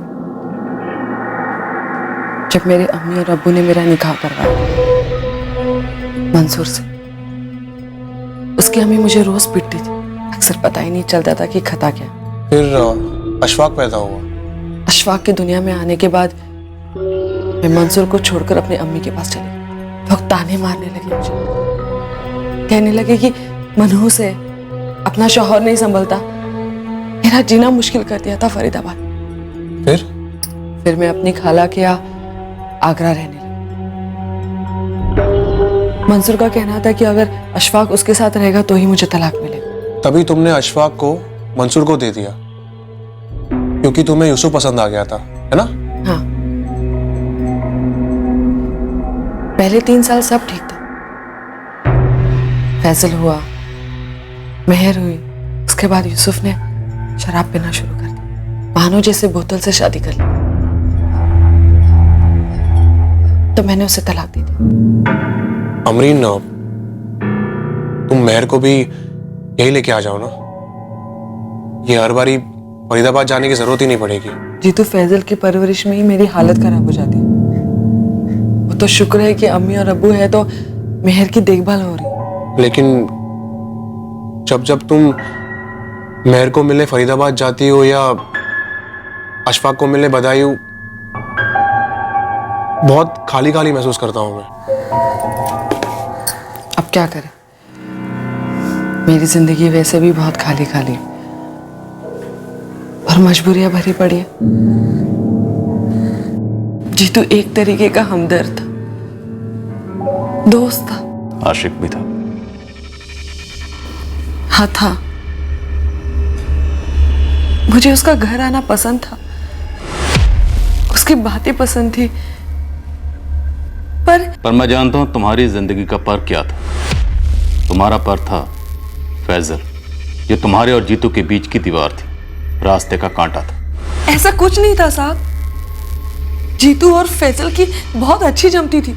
जब मेरे अम्मी और अब्बू ने मेरा निकाह करवाया मंसूर से। उसकी अम्मी मुझे रोज पीटती थी, अक्सर पता ही नहीं चलता था कि खता क्या। फिर अशफाक पैदा हुआ। अशफाक की दुनिया में आने के बाद मैं मंसूर को छोड़कर अपने अम्मी के पास चली गई। लोग ताने मारने लगे मुझे, कहने लगे कि मनहूस है, अपना शौहर नहीं संभलता, मेरा जीना मुश्किल कर दिया था फरीदाबाद। फिर मैं अपनी खाला के यहाँ आगरा रहने लगी। मंसूर का कहना था कि अगर अशफाक उसके साथ रहेगा तो ही मुझे तलाक मिलेगा। तभी तुमने अशफाक को मंसूर को दे दिया क्योंकि तुम्हें यूसुफ पसंद आ गया था, है ना? हाँ, पहले 3 साल सब ठीक था। फैजल हुआ, मेहर हुई, उसके बाद यूसुफ ने शराब पीना शुरू कर दी, मानो जैसे बोतल से शादी कर ली। तो मैंने उसे तलाक दे दी। अमरीन, तुम मेहर को भी यही लेके आ जाओ ना, ये हर बारी फरीदाबाद जाने की जरूरत ही नहीं पड़ेगी। जीतू फैजल की परवरिश में ही मेरी हालत खराब हो जाती है। वो तो शुक्र है कि अम्मी और अब्बू है तो मेहर की देखभाल हो रही। लेकिन जब जब तुम मेहर को मिलने फरीदाबाद जाती हो या अशफाक को मिलने बदायूं, बहुत खाली खाली महसूस करता हूं मैं। अब क्या करें, मेरी जिंदगी वैसे भी बहुत खाली खाली और मजबूरियां भरी पड़ी है। जीतू एक तरीके का हमदर्द था, दोस्त था, आशिक भी था। हाँ था। मुझे उसका घर आना पसंद था, उसकी बातें पसंद थी, पर मैं जानता हूं तुम्हारी जिंदगी का पर क्या था। तुम्हारा पर था फैजल, ये तुम्हारे और जीतू के बीच की दीवार थी, रास्ते का कांटा था। ऐसा कुछ नहीं था साहब। जीतू और फैजल की बहुत अच्छी जमती थी,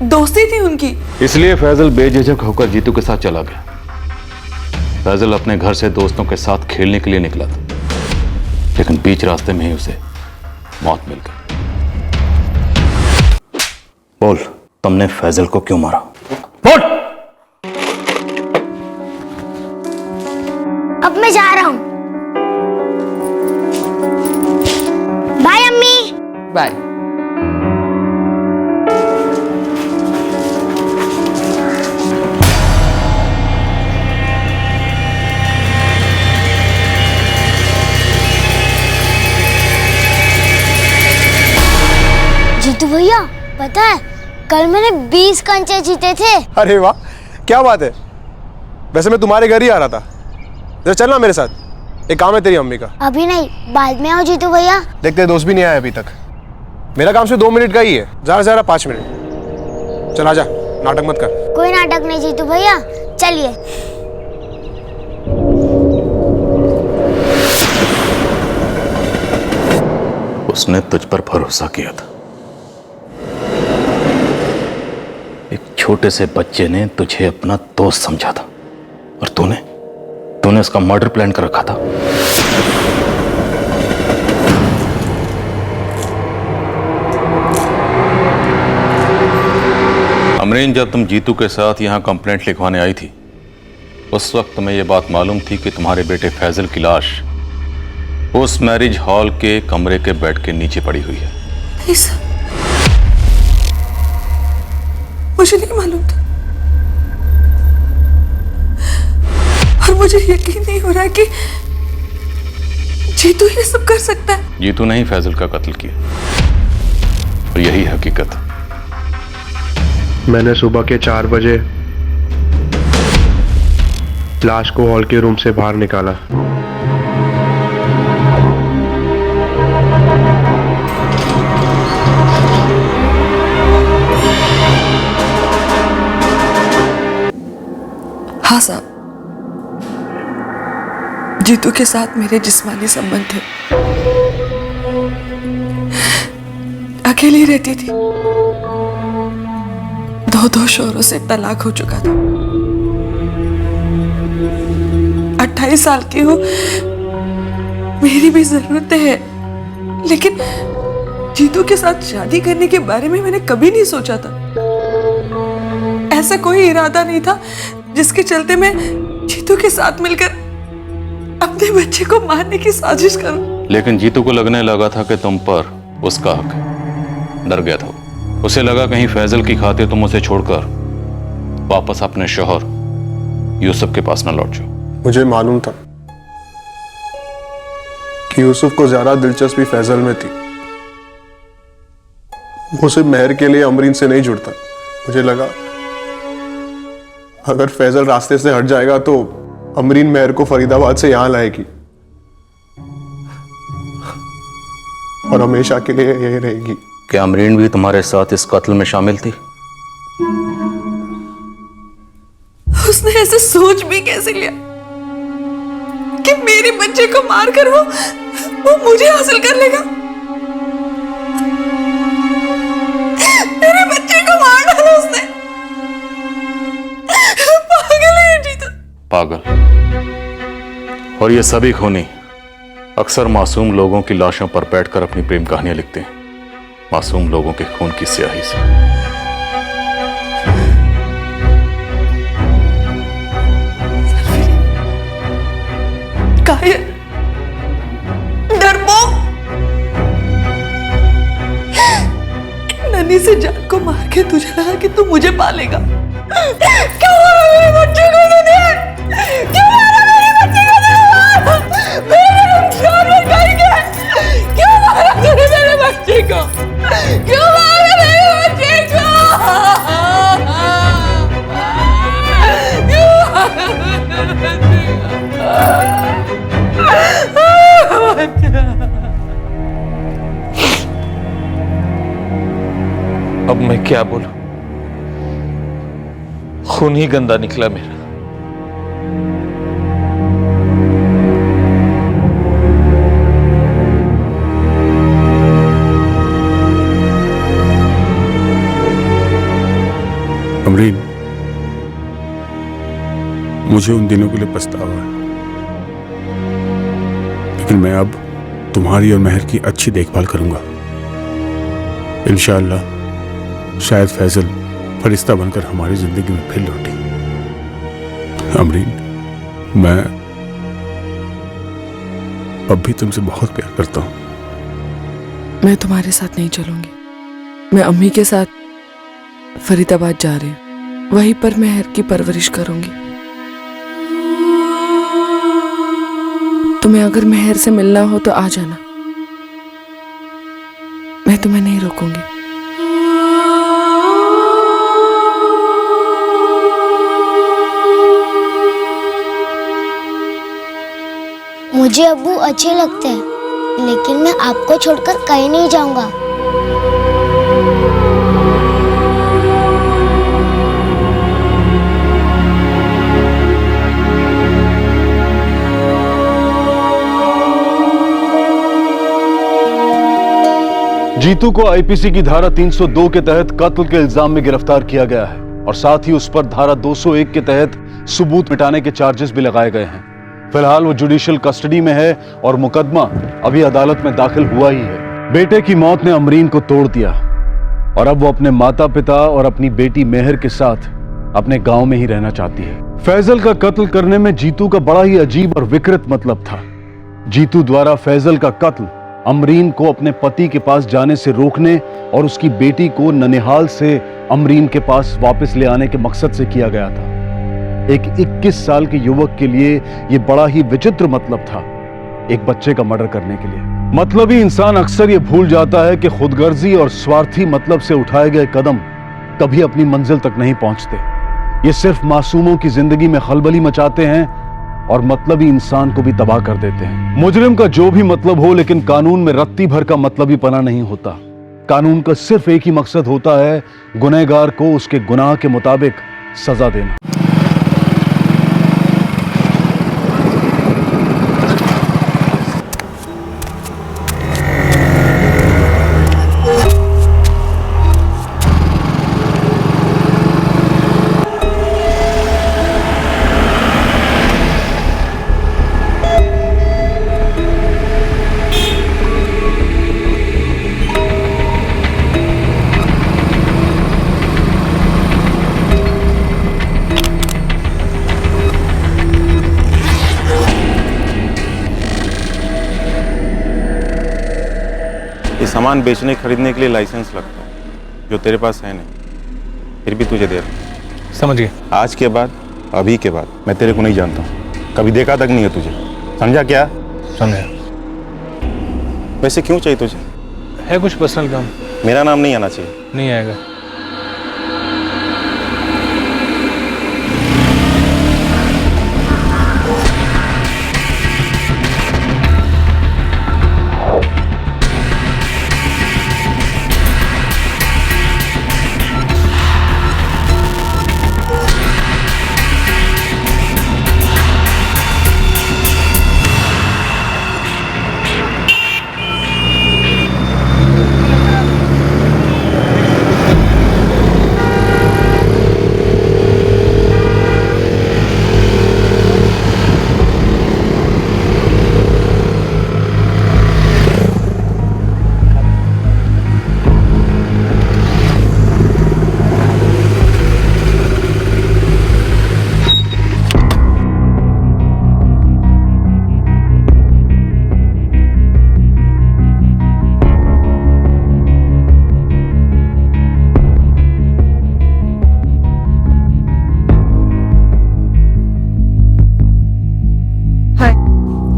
दोस्ती थी उनकी। इसलिए फैजल बेझिझक होकर जीतू के साथ चला गया। फैजल अपने घर से दोस्तों के साथ खेलने के लिए निकला था, लेकिन बीच रास्ते में ही उसे मौत मिल गई। बोल, तुमने फैजल को क्यों मारा? बोल। अब मैं जा रहा हूं। बाय अम्मी। बाय। जीतू भैया, पता है कल मैंने 20 कंचे जीते थे। अरे वाह, क्या बात है। वैसे मैं तुम्हारे घर ही आ रहा था, जरा चलना मेरे साथ, एक काम है तेरी अम्मी का। अभी नहीं, बाद में आओ जीतू भैया। देखते दोस्त भी नहीं आया अभी तक। मेरा काम सिर्फ 2 मिनट का ही है, ज्यादा से ज्यादा 5 मिनट। चल आजा, नाटक मत कर। कोई नाटक नहीं जीतू भैया, चलिए। उसने तुझ पर भरोसा किया था। एक छोटे से बच्चे ने तुझे अपना दोस्त समझा था और तूने उसका मर्डर प्लान कर रखा था। अमरीन, जब तुम जीतू के साथ यहां कंप्लेंट लिखवाने आई थी उस वक्त तुम्हें यह बात मालूम थी कि तुम्हारे बेटे फैजल की लाश उस मैरिज हॉल के कमरे के बेड के नीचे पड़ी हुई है? नहीं सर, मुझे नहीं मालूम था और मुझे यकीन नहीं हो रहा है कि जीतू ये सब कर सकता है। जीतू नहीं फैजल का कत्ल किया और यही हकीकत। मैंने सुबह के 4 बजे लाश को हॉल के रूम से बाहर निकाला। हाँ साहब, जीतू के साथ मेरे जिस्मानी संबंध थे। अकेली रहती थी, 2 शोहरों से तलाक हो चुका था। 28 साल की हो, मेरी भी जरूरतें हैं, लेकिन जीतू के साथ शादी करने के बारे में मैंने कभी नहीं सोचा था। ऐसा कोई इरादा नहीं था जिसके चलते मैं जीतू के साथ मिलकर अपने बच्चे को मारने की साजिश करूं। लेकिन जीतू को लगने लगा था कि तुम पर उसका हक है। डर गया था। उसे लगा कहीं फैजल की खातिर तुम उसे छोड़कर वापस अपने शौहर यूसुफ के पास न लौट जाओ। मुझे मालूम था कि यूसुफ को ज्यादा दिलचस्पी फैजल में थी। वो सिर्फ मेहर के लिए अमरीन से नहीं जुड़ता। मुझे लगा अगर फैजल रास्ते से हट जाएगा तो अमरीन मेहर को फरीदाबाद से यहां लाएगी और हमेशा के लिए यही रहेगी। क्या अमरीन भी तुम्हारे साथ इस कत्ल में शामिल थी? उसने ऐसे सोच भी कैसे लिया कि मेरे बच्चे को मारकर वो मुझे हासिल कर लेगा? मेरे बच्चे को मार डाला उसने। पागल है जीतू। पागल। और ये सभी खूनी अक्सर मासूम लोगों की लाशों पर बैठकर अपनी प्रेम कहानियां लिखते हैं, मासूम लोगों के खून की स्याही से। कायर, डरपोक, नन्ही से जान को मार के तुझे लगा कि तू मुझे पालेगा। क्यों मारा मेरे बच्चे को तूने? क्यों मारा मेरे बच्चे को तूने? मेरे नुकसान में करके क्यों मारा तूने मेरे बच्चे को? क्यों मारा मेरे बच्चे को? क्यों मारा मेरे बच्चे को? अब मैं क्या बोलूं? खून ही गंदा निकला मेरा। अमरीन, मुझे उन दिनों के लिए पछतावा है, लेकिन मैं अब तुम्हारी और मेहर की अच्छी देखभाल करूंगा। इंशाअल्लाह शायद फैजल फरिश्ता बनकर हमारी जिंदगी में फिर लौटे। अमरीन, मैं अब भी तुमसे बहुत प्यार करता हूं। मैं तुम्हारे साथ नहीं चलूंगी। मैं अम्मी के साथ फरीदाबाद जा रही हूँ। वहीं पर मेहर की परवरिश करूंगी। तुम्हें अगर मेहर से मिलना हो तो आ जाना, मैं तुम्हें नहीं रोकूंगी। मुझे अब्बू अच्छे लगते हैं, लेकिन मैं आपको छोड़कर कहीं नहीं जाऊंगा। जीतू को आईपीसी की धारा 302 के तहत कत्ल के इल्जाम में गिरफ्तार किया गया है और साथ ही उस पर धारा 201 के तहत सबूत मिटाने के चार्जेस भी लगाए गए हैं। फिलहाल वो जुडिशियल कस्टडी में है और मुकदमा अभी अदालत में दाखिल हुआ ही है। बेटे की मौत ने अमरीन को तोड़ दिया और अब वो अपने माता पिता और अपनी बेटी मेहर के साथ अपने गांव में ही रहना चाहती है। फैजल का कत्ल करने में जीतू का बड़ा ही अजीब और विकृत मतलब था। जीतू द्वारा फैजल का कत्ल अमरीन को अपने पति के पास जाने से रोकने और उसकी बेटी को ननिहाल से अमरीन के पास वापस ले आने के मकसद से किया गया था। एक 21 साल के युवक के लिए यह बड़ा ही विचित्र मतलब था, एक बच्चे का मर्डर करने के लिए। मतलबी इंसान अक्सर यह भूल जाता है कि खुदगर्जी और स्वार्थी मतलब से उठाए गए कदम कभी अपनी मंजिल तक नहीं पहुंचते। ये सिर्फ मासूमों की जिंदगी में खलबली मचाते हैं और मतलबी इंसान को भी तबाह कर देते हैं। मुजरिम का जो भी मतलब हो, लेकिन कानून में रत्ती भर का मतलबी पना नहीं होता। कानून का सिर्फ एक ही मकसद होता है, गुनहगार को उसके गुनाह के मुताबिक सजा देना। सामान बेचने खरीदने के लिए लाइसेंस लगता है, जो तेरे पास है नहीं, फिर भी तुझे दे रहा हूं। समझ गए? आज के बाद, अभी के बाद मैं तेरे को नहीं जानता हूँ, कभी देखा तक नहीं है तुझे, समझा? क्या समझा? वैसे क्यों चाहिए तुझे? है कुछ पर्सनल काम। मेरा नाम नहीं आना चाहिए। नहीं आएगा।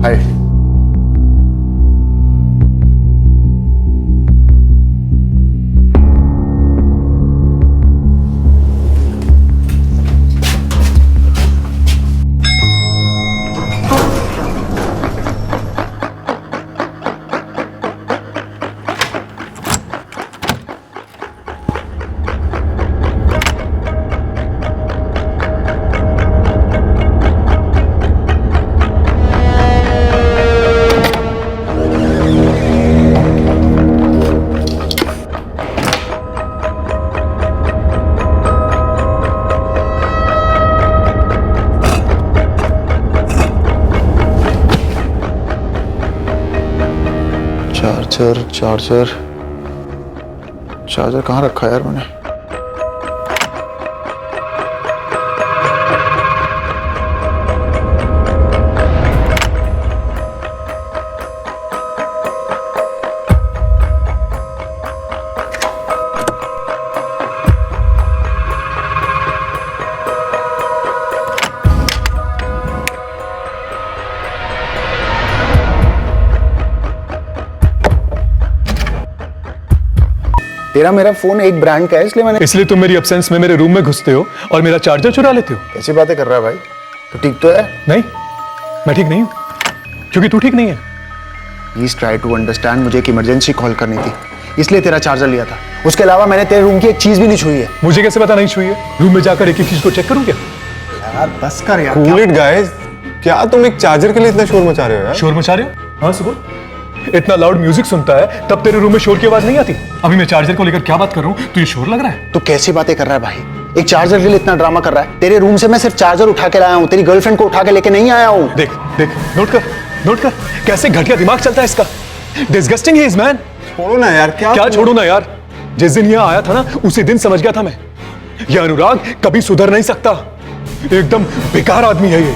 हाय। चार्जर कहाँ रखा है यार मैंने? तेरा मेरा फोन एक ब्रांड का है, इसलिए तुम मेरी एब्सेंस में मेरे रूम में घुसते हो और मेरा चार्जर चुरा लेते हो। कैसी बातें कर रहा है भाई? तो ठीक तो है? नहीं, मैं ठीक नहीं हूँ, क्योंकि तू ठीक नहीं है। प्लीज ट्राई टू अंडरस्टैंड, मुझे एक इमरजेंसी कॉल करनी थी, इसलिए तेरा चार्जर लिया था। उसके अलावा मैंने तेरे रूम की एक चीज भी नहीं छुई है। मुझे कैसे पता नहीं छुई है? रूम में जाकर एक एक चीज को चेक करूँ क्या? यार बस कर यार। कूल इट गाइस, क्या तुम एक चार्जर के लिए इतना शोर मचा रहे हो यार? शोर मचा रहे हो? हाँ सुबह इतना लाउड म्यूजिक सुनता है तब तेरे रूम में शोर की आवाज नहीं आती। अभी मैं चार्जर को लेकर क्या बात कर रहा हूँ, तुझे शोर लग रहा है? तो कैसी बातें कर रहा है भाई? एक चार्जर के लिए इतना ड्रामा कर रहा है। तेरे रूम से मैं सिर्फ चार्जर उठा के लाया हूँ, तेरी गर्लफ्रेंड को उठा के लेके नहीं आया हूँ। देख देख, नोट कर कैसे घटिया दिमाग चलता है इसका। Disgusting he is man. छोड़ो ना यार। क्या छोड़ू ना यार? जिस दिन यहाँ आया था ना, उसी दिन समझ गया था मैं, यह अनुराग कभी सुधर नहीं सकता। एकदम बेकार आदमी है ये।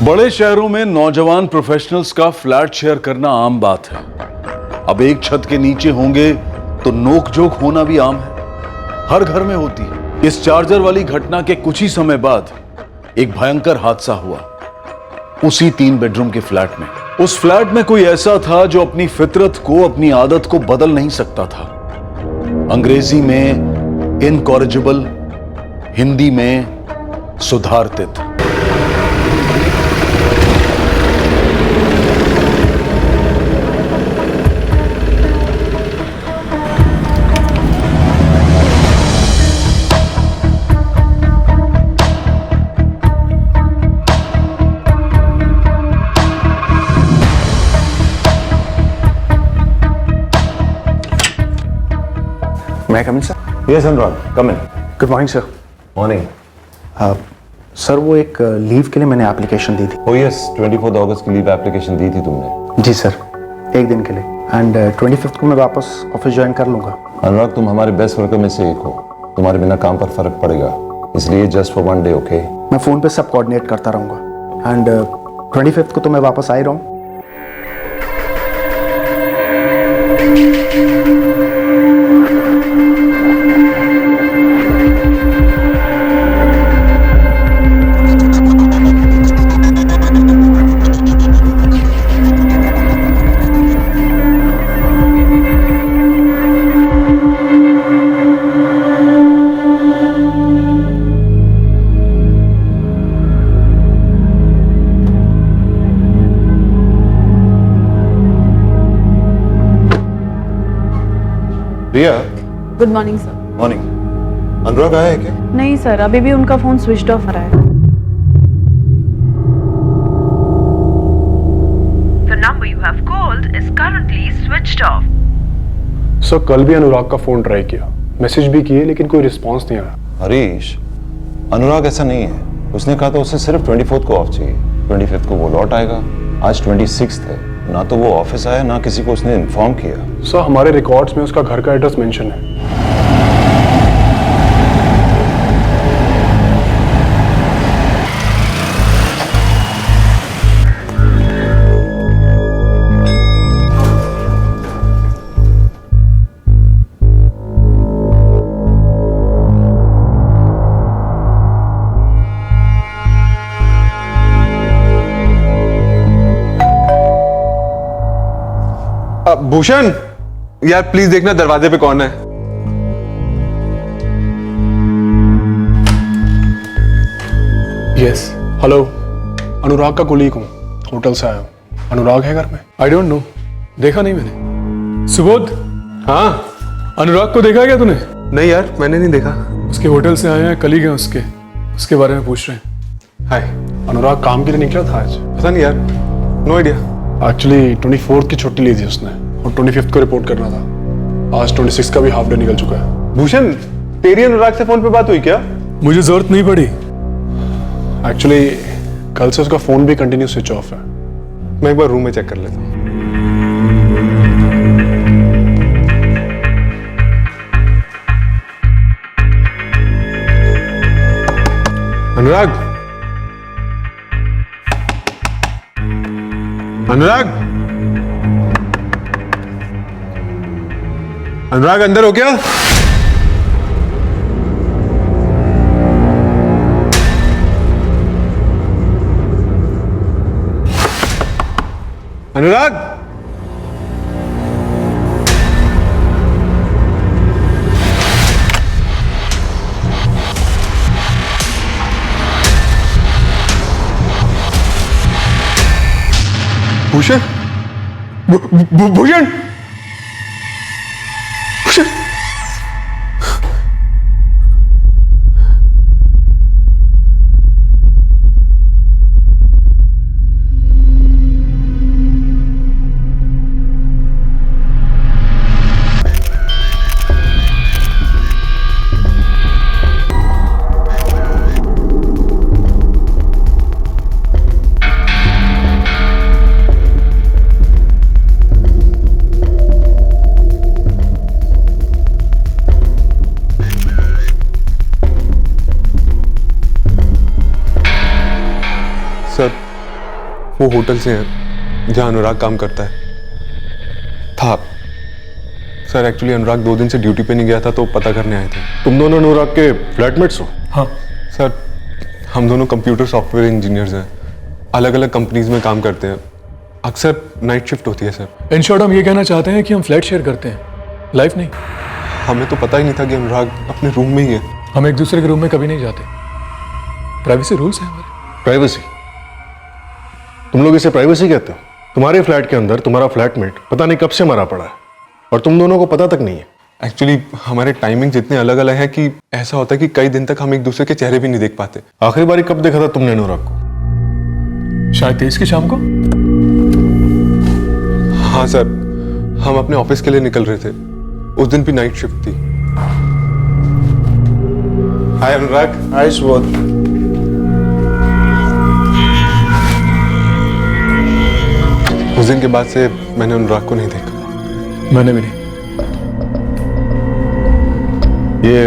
बड़े शहरों में नौजवान प्रोफेशनल्स का फ्लैट शेयर करना आम बात है। अब एक छत के नीचे होंगे तो नोकझोंक होना भी आम है, हर घर में होती है। इस चार्जर वाली घटना के कुछ ही समय बाद एक भयंकर हादसा हुआ उसी 3 बेडरूम के फ्लैट में। उस फ्लैट में कोई ऐसा था जो अपनी फितरत को, अपनी आदत को बदल नहीं सकता था। अंग्रेजी में इनकॉरिजिबल, हिंदी में सुधारतित। May I come in sir? Yes Anurag, come in. Good morning sir. Morning. Sir वो एक लीव के लिए मैंने एप्लीकेशन दी थी। ओ यस, 24 अगस्त की लीव एप्लीकेशन दी थी तुमने। जी सर, एक दिन के लिए। एंड 25 को मैं वापस ऑफिस ज्वाइन कर लूंगा। अनुराग, तुम हमारे बेस्ट वर्कर में से एक हो, तुम्हारे बिना काम पर फर्क पड़ेगा, इसलिए जस्ट फॉर 1 डे, ओके? मैं फोन पे सब कोऑर्डिनेट करता रहूंगा। एंड 25 को तो मैं वापस आ ही रहा हूँ। रिया, गुड मॉर्निंग सर। मॉर्निंग। अनुराग आया है क्या? नहीं सर, अभी भी उनका फोन स्विच ऑफ आ रहा है। The number you have called is currently switched off. Sir कल भी अनुराग का फोन ट्राई किया, मैसेज भी किए, लेकिन कोई रिस्पांस नहीं आया। हरीश, अनुराग ऐसा नहीं है। उसने कहा था उसे सिर्फ 24 को ऑफ चाहिए। 25 को वो लौट आएगा। आज 26 है, ना तो वो ऑफिस आया, ना किसी को उसने इन्फॉर्म किया। सर हमारे रिकॉर्ड्स में उसका घर का एड्रेस मेंशन है। भूषण, यार प्लीज देखना दरवाजे पे कौन है। यस, हेलो, अनुराग का कोलीग हूँ, होटल से आया हूँ। अनुराग है घर में? आई डोंट नो, देखा नहीं मैंने। सुबोध। हाँ, अनुराग को देखा क्या तूने? नहीं यार, मैंने नहीं देखा। उसके होटल से आए हैं, कलीग हैं उसके बारे में पूछ रहे हैं। हाय, अनुराग काम के लिए निकला था आज? पता नहीं यार, नो आइडिया। एक्चुअली 24 की छुट्टी ली थी उसने और 25 को रिपोर्ट करना था। आज 26 का भी हाफ डे निकल चुका है। भूषण, तेरी अनुराग से फोन पे बात हुई क्या? मुझे जरूरत नहीं पड़ी। एक्चुअली कल से उसका फोन भी कंटिन्यू स्विच ऑफ है। मैं एक बार रूम में चेक कर लेता हूँ। अनुराग, अनुराग, अनुराग अंदर हो क्या? अनुराग, भूषण, भूषण, भूषण। सर वो होटल से हैं जहाँ अनुराग काम करता है। था सर, एक्चुअली अनुराग 2 दिन से ड्यूटी पे नहीं गया था तो पता करने आए थे। तुम दोनों अनुराग के फ्लैटमेट्स हो? हाँ सर, हम दोनों कंप्यूटर सॉफ्टवेयर इंजीनियर्स हैं, अलग अलग कंपनीज में काम करते हैं। अक्सर नाइट शिफ्ट होती है सर। इन शॉर्ट हम ये कहना चाहते हैं कि हम फ्लैट शेयर करते हैं, लाइफ नहीं। हमें तो पता ही नहीं था कि अनुराग अपने रूम में ही है। हम एक दूसरे के रूम में कभी नहीं जाते, प्राइवेसी रूल्स हैं हमारे। प्राइवेसी? तुम लोग इसे प्राइवेसी कहते हो? तुम्हारे फ्लैट के अंदर तुम्हारा फ्लैटमेट पता नहीं कब से मरा पड़ा है और तुम दोनों को पता तक नहीं है। एक्चुअली हमारे टाइमिंग इतने अलग अलग हैं कि ऐसा होता है कि कई दिन तक हम एक दूसरे के चेहरे भी नहीं देख पाते। आखिरी बारी कब देखा था तुमने अनुराग को? शायद 23 की शाम को। हाँ सर, हम अपने ऑफिस के लिए निकल रहे थे, उस दिन भी नाइट शिफ्ट थी। हाय अनुराग। हाय सुबोध। उस दिन के बाद से मैंने अनुराग को नहीं देखा। मैंने भी नहीं। ये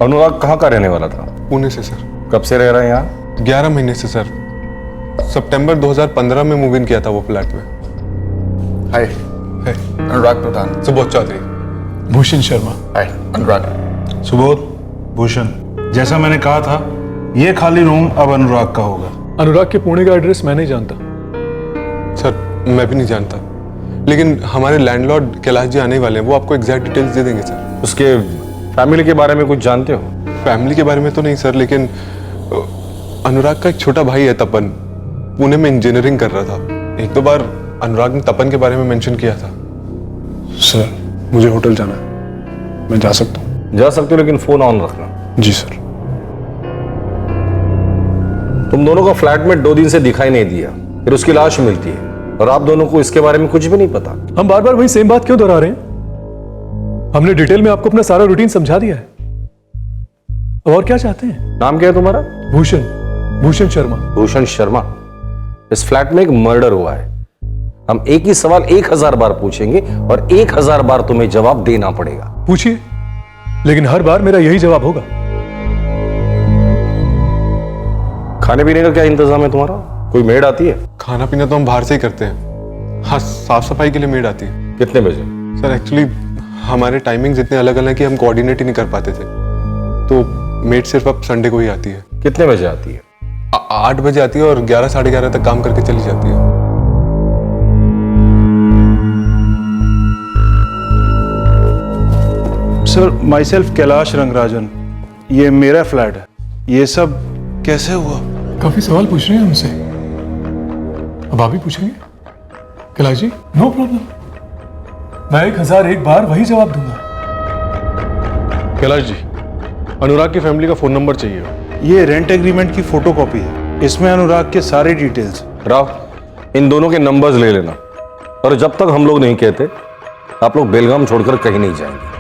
अनुराग कहाँ का रहने वाला था? पुणे से सर। कब से रह रहे हैं यहाँ? 11 महीने से सर। सितंबर 2015 में मूव इन किया था वो फ्लैट में। हाय, अनुराग प्रधान। सुबोध चौधरी। भूषण शर्मा। हाय अनुराग। सुबोध, भूषण, जैसा मैंने कहा था ये खाली रूम अब अनुराग का होगा। अनुराग के पुणे का एड्रेस मैं नहीं जानता। सर मैं भी नहीं जानता, लेकिन हमारे लैंडलॉर्ड कैलाश जी आने वाले हैं, वो आपको एग्जैक्ट डिटेल्स दे देंगे सर। उसके फैमिली के बारे में कुछ जानते हो? फैमिली के बारे में तो नहीं सर, लेकिन अनुराग का एक छोटा भाई है तपन, पुणे में इंजीनियरिंग कर रहा था। 1-2 बार अनुराग ने तपन के बारे में मेंशन किया था। सर मुझे होटल जाना है, मैं जा सकता हूँ? जा सकते हो, लेकिन फोन ऑन रखना। जी सर। तुम दोनों का फ्लैटमेट 2 दिन से दिखाई नहीं दिया, फिर उसकी लाश मिलती है और आप दोनों को इसके बारे में कुछ भी नहीं पता। हम बार बार वही सेम बात क्यों दोहरा रहे हैं? हमने डिटेल में आपको अपना सारा रूटीन समझा दिया है। और क्या चाहते हैं? नाम क्या है तुम्हारा? भूषण। भूषण शर्मा। भूषण शर्मा। इस फ्लैट में एक मर्डर हुआ है। हम एक ही सवाल 1000 बार पूछेंगे और 1000 बार तुम्हें जवाब देना पड़ेगा। पूछिए, लेकिन हर बार मेरा यही जवाब होगा। खाने पीने का क्या इंतजाम है तुम्हारा? कोई मेड आती है? खाना पीना तो हम बाहर से ही करते हैं। हाँ, साफ सफाई के लिए मेड आती है। कितने बजे? सर एक्चुअली हमारे टाइमिंग्स इतने अलग अलग हैं कि हम कोऑर्डिनेट ही नहीं कर पाते थे, तो मेड सिर्फ अब संडे को ही आती है। कितने बजे आती है? 8 बजे आती है और 11 साढ़े 11 तक काम करके चली जाती है। Sir, my self Kailash Rangarajan, ये मेरा फ्लैट है। ये सब कैसे हुआ? काफी सवाल पूछ रहे हैं हमसे, अब आप भी पूछेंगे? कैलाश जी, नो प्रॉब्लम, मैं 1001 बार वही जवाब दूंगा। कैलाश जी, अनुराग की फैमिली का फोन नंबर चाहिए। ये रेंट एग्रीमेंट की फोटोकॉपी है, इसमें अनुराग के सारे डिटेल्स। राव, इन दोनों के नंबर्स ले लेना, और जब तक हम लोग नहीं कहते आप लोग बेलगाम छोड़कर कहीं नहीं जाएंगे।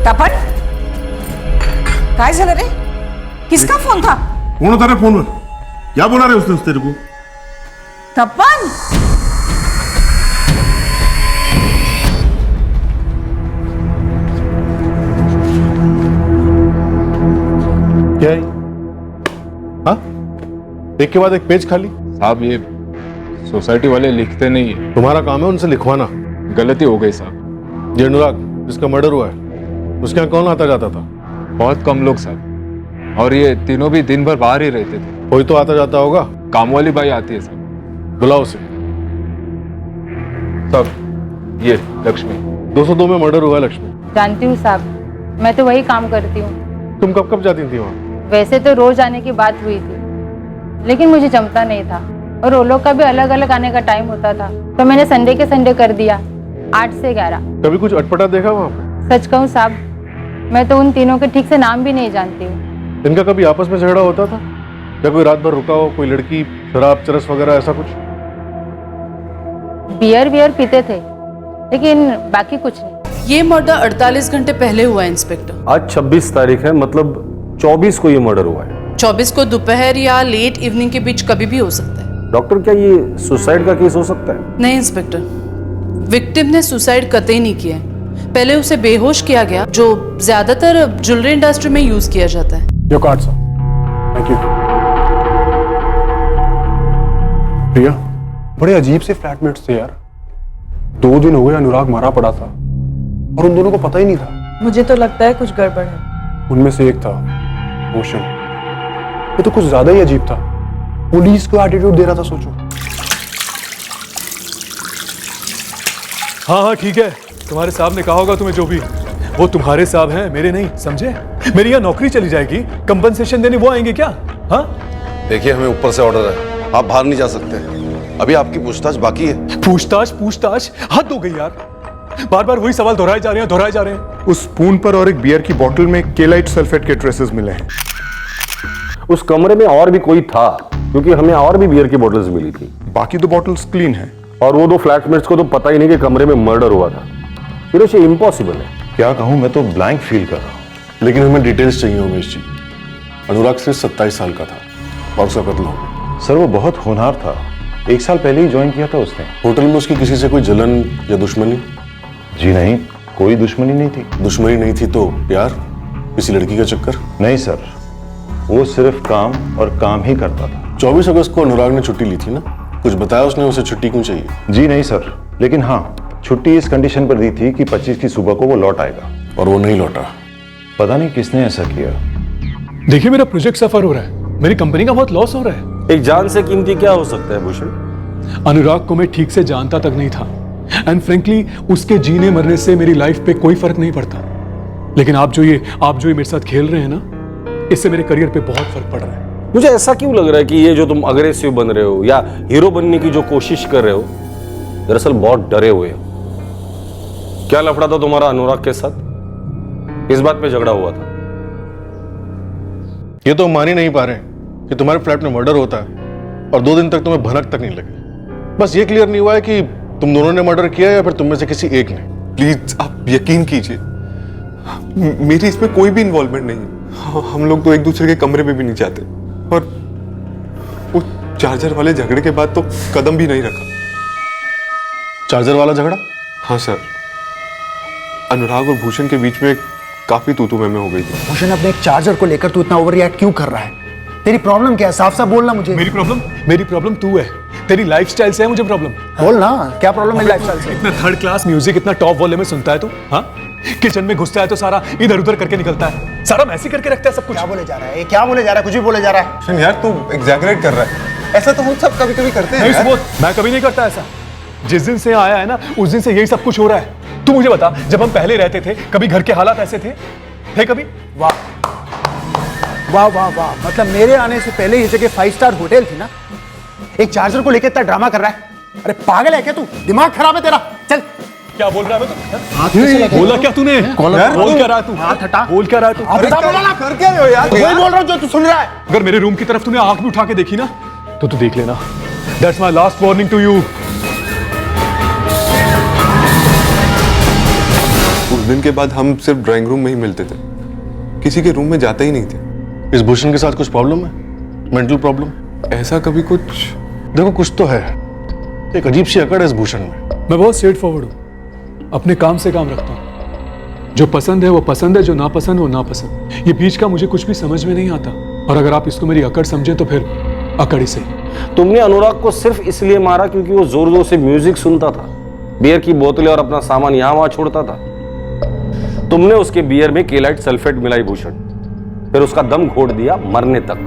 तपन, काय झालं रे? किसका फोन था? कौन होता रे फोन? क्या बोला रे उसने तेरे को? तपन, क्या है? हाँ, एक के बाद एक पेज खाली। साहब ये सोसाइटी वाले लिखते नहीं है। तुम्हारा काम है उनसे लिखवाना। गलती हो गई साहब। ये अनुराग जिसका मर्डर हुआ है, उसके यहाँ कौन आता जाता था? बहुत कम लोग साहब, और ये तीनों भी दिन भर बाहर ही रहते थे। कोई तो आता जाता होगा। काम वाली बाई आती है साहब। बुलाओ उसे। साहब ये लक्ष्मी। 202 में मर्डर हुआ है लक्ष्मी। जानती हूँ साहब, मैं तो वही काम करती हूँ। तुम कब कब जाती थी वहाँ? वैसे तो रोज आने की बात हुई थी, लेकिन मुझे जमता नहीं था और वो लोग का भी अलग अलग आने का टाइम होता था, तो मैंने संडे के संडे कर दिया, 8 से 11। कभी कुछ अटपटा देखा वहाँ पे? सच कहूँ साहब, मैं तो उन तीनों के ठीक से नाम भी नहीं जानती हूँ। इनका कभी आपस में झगड़ा होता था? या कोई रात भर रुका हो, कोई लड़की शराब चरस वगैरह ऐसा कुछ? बियर पीते थे, लेकिन बाकी कुछ नहीं। ये मर्डर 48 घंटे पहले हुआ है इंस्पेक्टर। आज 26 तारीख है, मतलब 24 को ये मर्डर हुआ है। 24 को दोपहर या लेट इवनिंग के बीच कभी भी हो सकता है। डॉक्टर, क्या ये सुसाइड का केस हो सकता है? नहीं इंस्पेक्टर, विक्टिम ने सुसाइड कतई नहीं किया है। पहले उसे बेहोश किया गया, जो ज्यादातर ज्वेलरी इंडस्ट्री में यूज किया जाता है। Your card sir. Thank you. Priya, बड़े अजीब से फ्लैटमेट्स थे यार। 2 दिन हो गए अनुराग मारा पड़ा था और उन दोनों को पता ही नहीं था। मुझे तो लगता है कुछ गड़बड़ है। उनमें से एक था भूषण। ये तो कुछ ज्यादा ही अजीब था। पुलिस को एटीट्यूड दे रहा था, सोचो। हाँ हाँ ठीक है, तुम्हारे साहब ने कहा होगा तुम्हें जो भी। वो तुम्हारे साहब हैं, मेरे नहीं, समझे? मेरी यहाँ नौकरी चली जाएगी, कंपनसेशन देने वो आएंगे क्या? हाँ देखिए, हमें ऊपर से ऑर्डर है, आप बाहर नहीं जा सकते। अभी आपकी पूछताछ बाकी है। पूछताछ हद हो गई यार। बार बार वही सवाल दोहराए जा रहे हैं। उस स्पून पर और एक बियर की बोतल में केलाइट सल्फेट के ट्रेसेस मिले हैं। उस कमरे में और भी कोई था, क्योंकि हमें और भी बियर की बोतल्स मिली थी। बाकी 2 बोतल्स क्लीन हैं। और वो 2 फ्लैटमेट्स को तो पता ही नहीं कि कमरे में मर्डर हुआ था। फिर ये इम्पॉसिबल है। क्या कहूं, मैं तो ब्लैंक फील कर रहा हूं। लेकिन हमें डिटेल्स चाहिए उमेश जी। अनुराग सिर्फ 27 साल का था और उसका कत्ल हो गया। सर, वो बहुत होनहार था। 1 साल पहले ही ज्वाइन किया था उसने। होटल में उसकी किसी से कोई जलन या दुश्मनी? जी नहीं, कोई दुश्मनी नहीं थी। दुश्मनी नहीं थी तो प्यार, किसी लड़की का चक्कर? नहीं सर, वो सिर्फ काम और काम ही करता था। 24 अगस्त को अनुराग ने छुट्टी ली थी ना? कुछ बताया उसने उसे छुट्टी क्यों चाहिए? जी नहीं सर, लेकिन हाँ, छुट्टी इस कंडीशन पर दी थी कि 25 की सुबह को वो लौट आएगा। और वो नहीं लौटा। पता नहीं किसने ऐसा किया। देखिए, मेरा प्रोजेक्ट सफर हो रहा है, मेरी कंपनी का बहुत लॉस हो रहा है। एक जान से कीमती क्या हो सकता है भूषण? अनुराग को मैं ठीक से जानता तक नहीं था, एंड फ्रेंकली उसके जीने मरने से मेरी लाइफ पे कोई फर्क नहीं पड़ता। लेकिन आप जो ये मेरे साथ खेल रहे हैं ना, इससे मेरे करियर पे बहुत फर्क पड़ रहा है। मुझे ऐसा क्यों लग रहा है कि ये जो तुम अग्रेसिव बन रहे हो या हीरो बनने की जो कोशिश कर रहे हो, दरअसल बहुत डरे हुए हो। क्या लफड़ा था तुम्हारा अनुराग के साथ? किस बात पे झगड़ा हुआ था? ये तो मान ही नहीं पा रहे कि तुम्हारे फ्लैट में मर्डर होता है और 2 दिन तक तुम्हें भनक तक नहीं लगी। बस ये क्लियर नहीं हुआ है कि तुम दोनों ने मर्डर किया या फिर तुम में से किसी एक ने। प्लीज आप यकीन कीजिए, मेरी इसमें कोई भी इन्वॉल्वमेंट नहीं है। हम लोग तो एक दूसरे के कमरे में भी नहीं जाते और वो चार्जर वाले झगड़े के बाद तो कदम भी नहीं रखा। चार्जर वाला झगड़ा? हाँ सर, अनुराग और भूषण के बीच में काफी तू मैं हो गई थी। भूषण, अपने एक चार्जर को लेकर तू इतना ओवर रिएक्ट क्यों कर रहा है? तेरी प्रॉब्लम क्या है? साफ साफ बोलना मुझे। मेरी प्रॉब्लम तू है, तेरी लाइफस्टाइल से है मुझे प्रॉब्लम। बोल ना, क्या प्रॉब्लम है लाइफस्टाइल से? इतना थर्ड क्लास म्यूजिक इतना टॉप वॉल्यूम में सुनता है तू? हाँ, किचन में घुसता है तो सारा इधर उधर करके निकलता है, सारा मैसी करके रखता है सब कुछ। क्या बोले जा रहा है? क्या बोले जा रहा है? कुछ भी बोले जा रहा है। यार तू एग्जैगरेट कर रहा है। ऐसा तो हम सब कभी कभी करते हैं यार। मैं कभी नहीं करता ऐसा। जिस दिन से आया है ना, उस दिन से यही सब कुछ हो रहा है। तू मुझे बता, जब हम पहले रहते थे, कभी घर के हालात ऐसे थे कभी? वाह वाह वाह वाह, मतलब मेरे आने से पहले ये जगह 5 स्टार होटल थी ना? एक चार्जर को लेकर इतना ड्रामा कर रहा है। अरे पागल है क्या तू? दिमाग खराब है तेरा? चल। क्या बोल रहा है तू? बोला क्या तूने? बोल क्या रहा है तू? हाथ हटा। बोल क्या रहा है तू? कर क्या रहे हो यार? वही बोल रहा हूँ जो तू सुन रहा है। अगर मेरे रूम की तरफ तूने आंख भी उठा के देखी ना, तो तू देख लेना। That's my last warning to you. उस दिन के बाद हम सिर्फ ड्राइंग रूम में ही मिलते थे, किसी के रूम में जाते ही नहीं थे। इस भूषण के साथ कुछ प्रॉब्लम है? Mental problem? ऐसा कभी कुछ? देखो, कुछ तो है। एक अजीब सी अकड़ है इस भूषण में। मैं बहुत स्ट्रेट फॉरवर्ड हूँ, अपने काम से काम रखता हूँ। जो पसंद है वो पसंद है, जो नापसंद वो नापसंद। ये बीच का मुझे कुछ भी समझ में नहीं आता। और अगर आप इसको मेरी अकड़ समझे तो फिर अकड़ ही सही। तुमने अनुराग को सिर्फ इसलिए मारा क्योंकि वो जोर जोर से म्यूजिक सुनता था, बियर की बोतलें और अपना सामान यहां वहां छोड़ता था। तुमने उसके बियर में केलाइट सल्फेट मिलाई भूषण, फिर उसका दम घोट दिया मरने तक।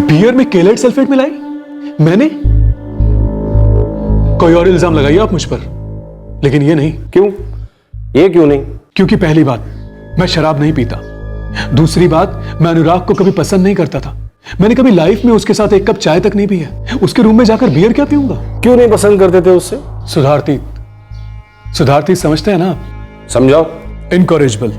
बियर में केलाइट सल्फेट मिलाई? मैंने? कोई और इल्जाम लगाइए आप मुझ पर, लेकिन ये नहीं। क्यों? ये क्यों नहीं? क्योंकि पहली बात, मैं शराब नहीं पीता। दूसरी बात, मैं अनुराग को कभी पसंद नहीं करता था। मैंने कभी लाइफ में उसके साथ एक कप चाय तक नहीं पी है। उसके रूम में जाकर बियर क्या पीऊंगा? क्यों नहीं पसंद करते थे उससे? सुधारती समझते हैं ना? समझाओ। इनकॉरेजेबल।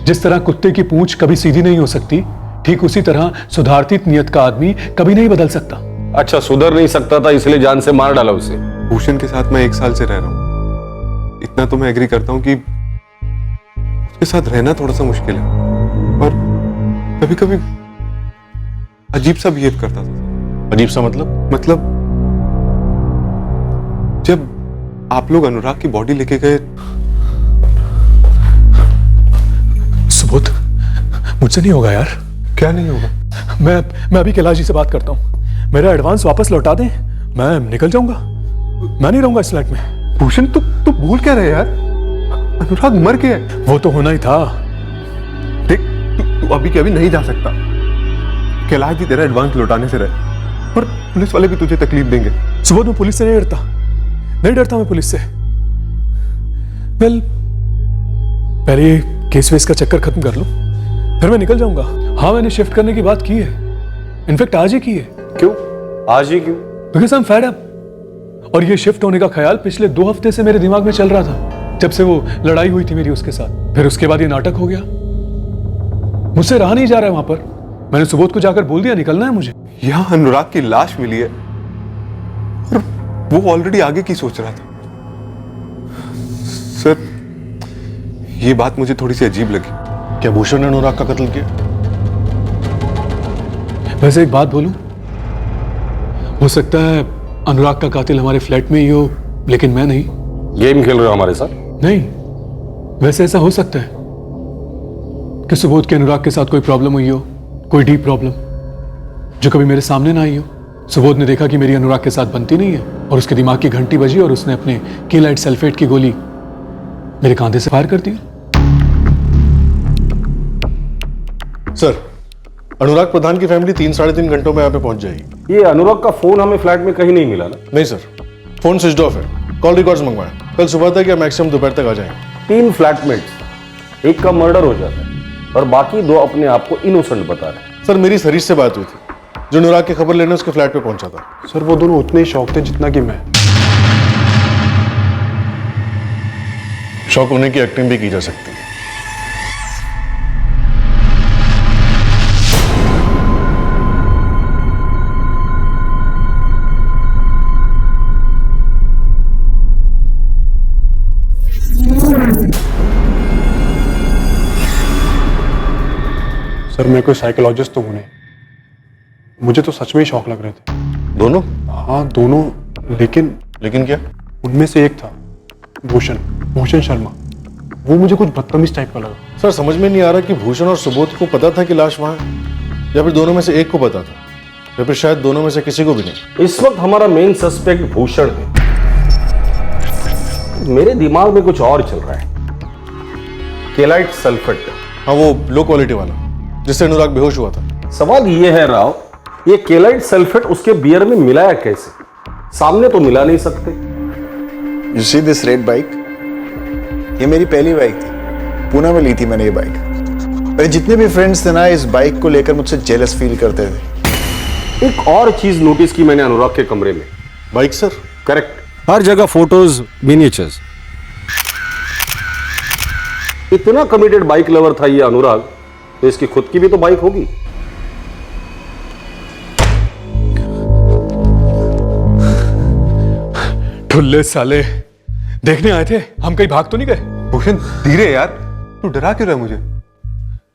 जिस तरह कुत्ते की पूंछ कभी सीधी नहीं हो सकती, ठीक उसी तरह सुधारती नियत का आदमी कभी नहीं बदल सकता। अच्छा, सुधर नहीं सकता था इसलिए जान से मार डाला उसे। भूषण के साथ मैं 1 साल से रह रहा हूं। इतना तो मैं एग्री करता हूं कि उसके साथ रहना थोड़ा सा मुश्किल है और कभी कभी अजीब सा बिहेव करता था। अजीब सा मतलब जब आप लोग अनुराग की बॉडी लेके गए। सुबोध, मुझसे नहीं होगा यार। क्या नहीं होगा? मैं अभी कैलाश जी से बात करता हूँ, मेरा एडवांस वापस लौटा दें, मैं निकल जाऊंगा, मैं नहीं रहूंगा इस फ्लैट में। भूषण तू भूल क्या रहे यार, अनुराग मर गया है। वो तो होना ही था। देख तू अभी के अभी नहीं जा सकता। कैलाश जी तेरा एडवांस लौटाने से रहे और पुलिस वाले भी तुझे तकलीफ देंगे। सुबोध, मैं पुलिस से नहीं डरता मैं पुलिस से। वेल, पहले ये केस वेस का चक्कर खत्म कर लूं, फिर मैं निकल जाऊंगा। हाँ, मैंने शिफ्ट करने की बात की है, इनफैक्ट आज ही की है। क्यों आज ही क्यों? Because I am fed up. और ये शिफ्ट होने का ख्याल पिछले 2 हफ्ते से मेरे दिमाग में चल रहा था, जब से वो लड़ाई हुई थी मेरी उसके साथ। फिर उसके बाद ये नाटक हो गया, मुझसे रहा नहीं जा रहा है वहां पर। मैंने सुबोध को जाकर बोल दिया निकलना है मुझे। यहां अनुराग की लाश मिली है और वो ऑलरेडी आगे की सोच रहा था। सर, ये बात मुझे थोड़ी सी अजीब लगी। क्या भूषण ने अनुराग का कत्ल किया? वैसे एक बात बोलूं, हो सकता है अनुराग का कातिल हमारे फ्लैट में ही हो, लेकिन मैं नहीं। गेम खेल रहे हो हमारे साथ? नहीं, वैसे ऐसा हो सकता है कि सुबोध के अनुराग के साथ कोई प्रॉब्लम हुई हो, कोई डीप प्रॉब्लम जो कभी मेरे सामने ना आई हो। सुबोध ने देखा कि मेरी अनुराग के साथ बनती नहीं है और उसके दिमाग की घंटी बजी और उसने अपने केलाइट सल्फेट की गोली मेरे कांधे से फायर कर दी। सर, अनुराग प्रधान की फैमिली 3-3.5 घंटों में यहाँ पे पहुंच जाएगी। ये अनुराग का फोन हमें फ्लैट में कहीं नहीं मिला ना? नहीं सर, फोन स्विच ऑफ है। कॉल रिकॉर्ड्स मंगवाएं, कल सुबह तक या मैक्सिमम दोपहर तक आ जाएंगे। 3 फ्लैटमेट्स, एक का मर्डर हो जाता है और बाकी 2 अपने आप को इनोसेंट बता रहे हैं। सर, मेरी सरीश से बात हुई थी, जो अनुराग की खबर लेने उसके फ्लैट पे पहुंचा था। सर, वो दोनों उतने ही शौक थे जितना कि मैं। शौक होने की एक्टिंग भी की जा सकती है। सर, मैं कोई साइकोलॉजिस्ट तो हूं नहीं, मुझे तो सच में ही शौक लग रहे थे। दोनों? हाँ दोनों, लेकिन क्या? उनमें से एक था भूषण शर्मा, वो मुझे कुछ बदतमीज टाइप का लगा। सर, समझ में नहीं आ रहा कि भूषण और सुबोध को पता था कि लाश वहां है, या फिर दोनों में से एक को पता था, या फिर शायद दोनों में से किसी को भी नहीं। इस वक्त हमारा मेन सस्पेक्ट भूषण है। मेरे दिमाग में कुछ और चल रहा है। केलाइट सल्फेट। हाँ, वो लो क्वालिटी वाला जिससे अनुराग बेहोश हुआ था। सवाल ये है राव, ये केलाइट सल्फेट उसके बियर में मिलाया कैसे? सामने तो मिला नहीं सकते। You see this red bike? ये मेरी पहली बाइक थी, पुणे में ली थी मैंने ये बाइक। मेरे जितने भी फ्रेंड्स थे ना, इस बाइक को लेकर मुझसे जेलस फील करते थे। एक और चीज नोटिस की मैंने अनुराग के कमरे में। Bike sir? करेक्ट। हर जगह फोटोज, मिनिएचर्स। इतना कमिटेड बाइक लवर था ये अनुराग, तो इसकी खुद की भी तो बाइक होगी। ठुल्ले साले, देखने आए थे, हम कहीं भाग तो नहीं गए? भूषण धीरे यार, तू डरा क्यों रहा है मुझे?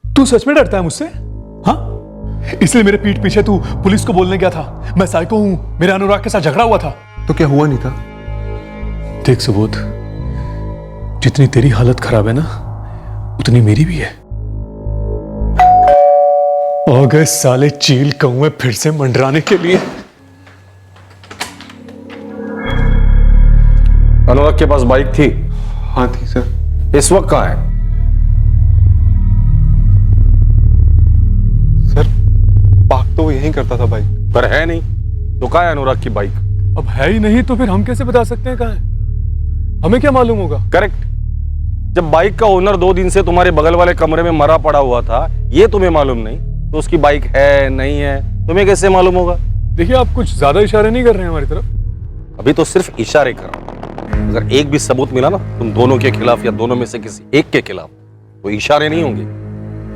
तू सच में डरता है मुझसे? हाँ, इसलिए मेरे पीठ पीछे तू पुलिस को बोलने गया था मैं साइको हूं, मेरे अनुराग के साथ झगड़ा हुआ था। तो क्या हुआ नहीं था? देख सुबोध, जितनी तेरी हालत खराब है ना, उतनी मेरी भी है। आ गए साले चील कौए फिर से मंडराने के लिए। अनुराग के पास बाइक थी? हाँ थी सर। इस वक्त कहां है? सर, पार्क तो वो यहीं करता था बाइक। पर है नहीं, तो कहां है अनुराग की बाइक? अब है ही नहीं तो फिर हम कैसे बता सकते हैं कहां है? हमें क्या मालूम होगा? करेक्ट। जब बाइक का ओनर 2 दिन से तुम्हारे बगल वाले कमरे में मरा पड़ा हुआ था, ये तुम्हें मालूम नहीं, तो उसकी बाइक है नहीं है तुम्हें कैसे मालूम होगा? देखिए, आप कुछ ज्यादा इशारे नहीं कर रहे हैं हमारी तरफ। अभी तो सिर्फ इशारे कर रहा हूं। अगर एक भी सबूत मिला ना तुम दोनों के खिलाफ या दोनों में से किसी एक के खिलाफ, तो इशारे नहीं होंगे,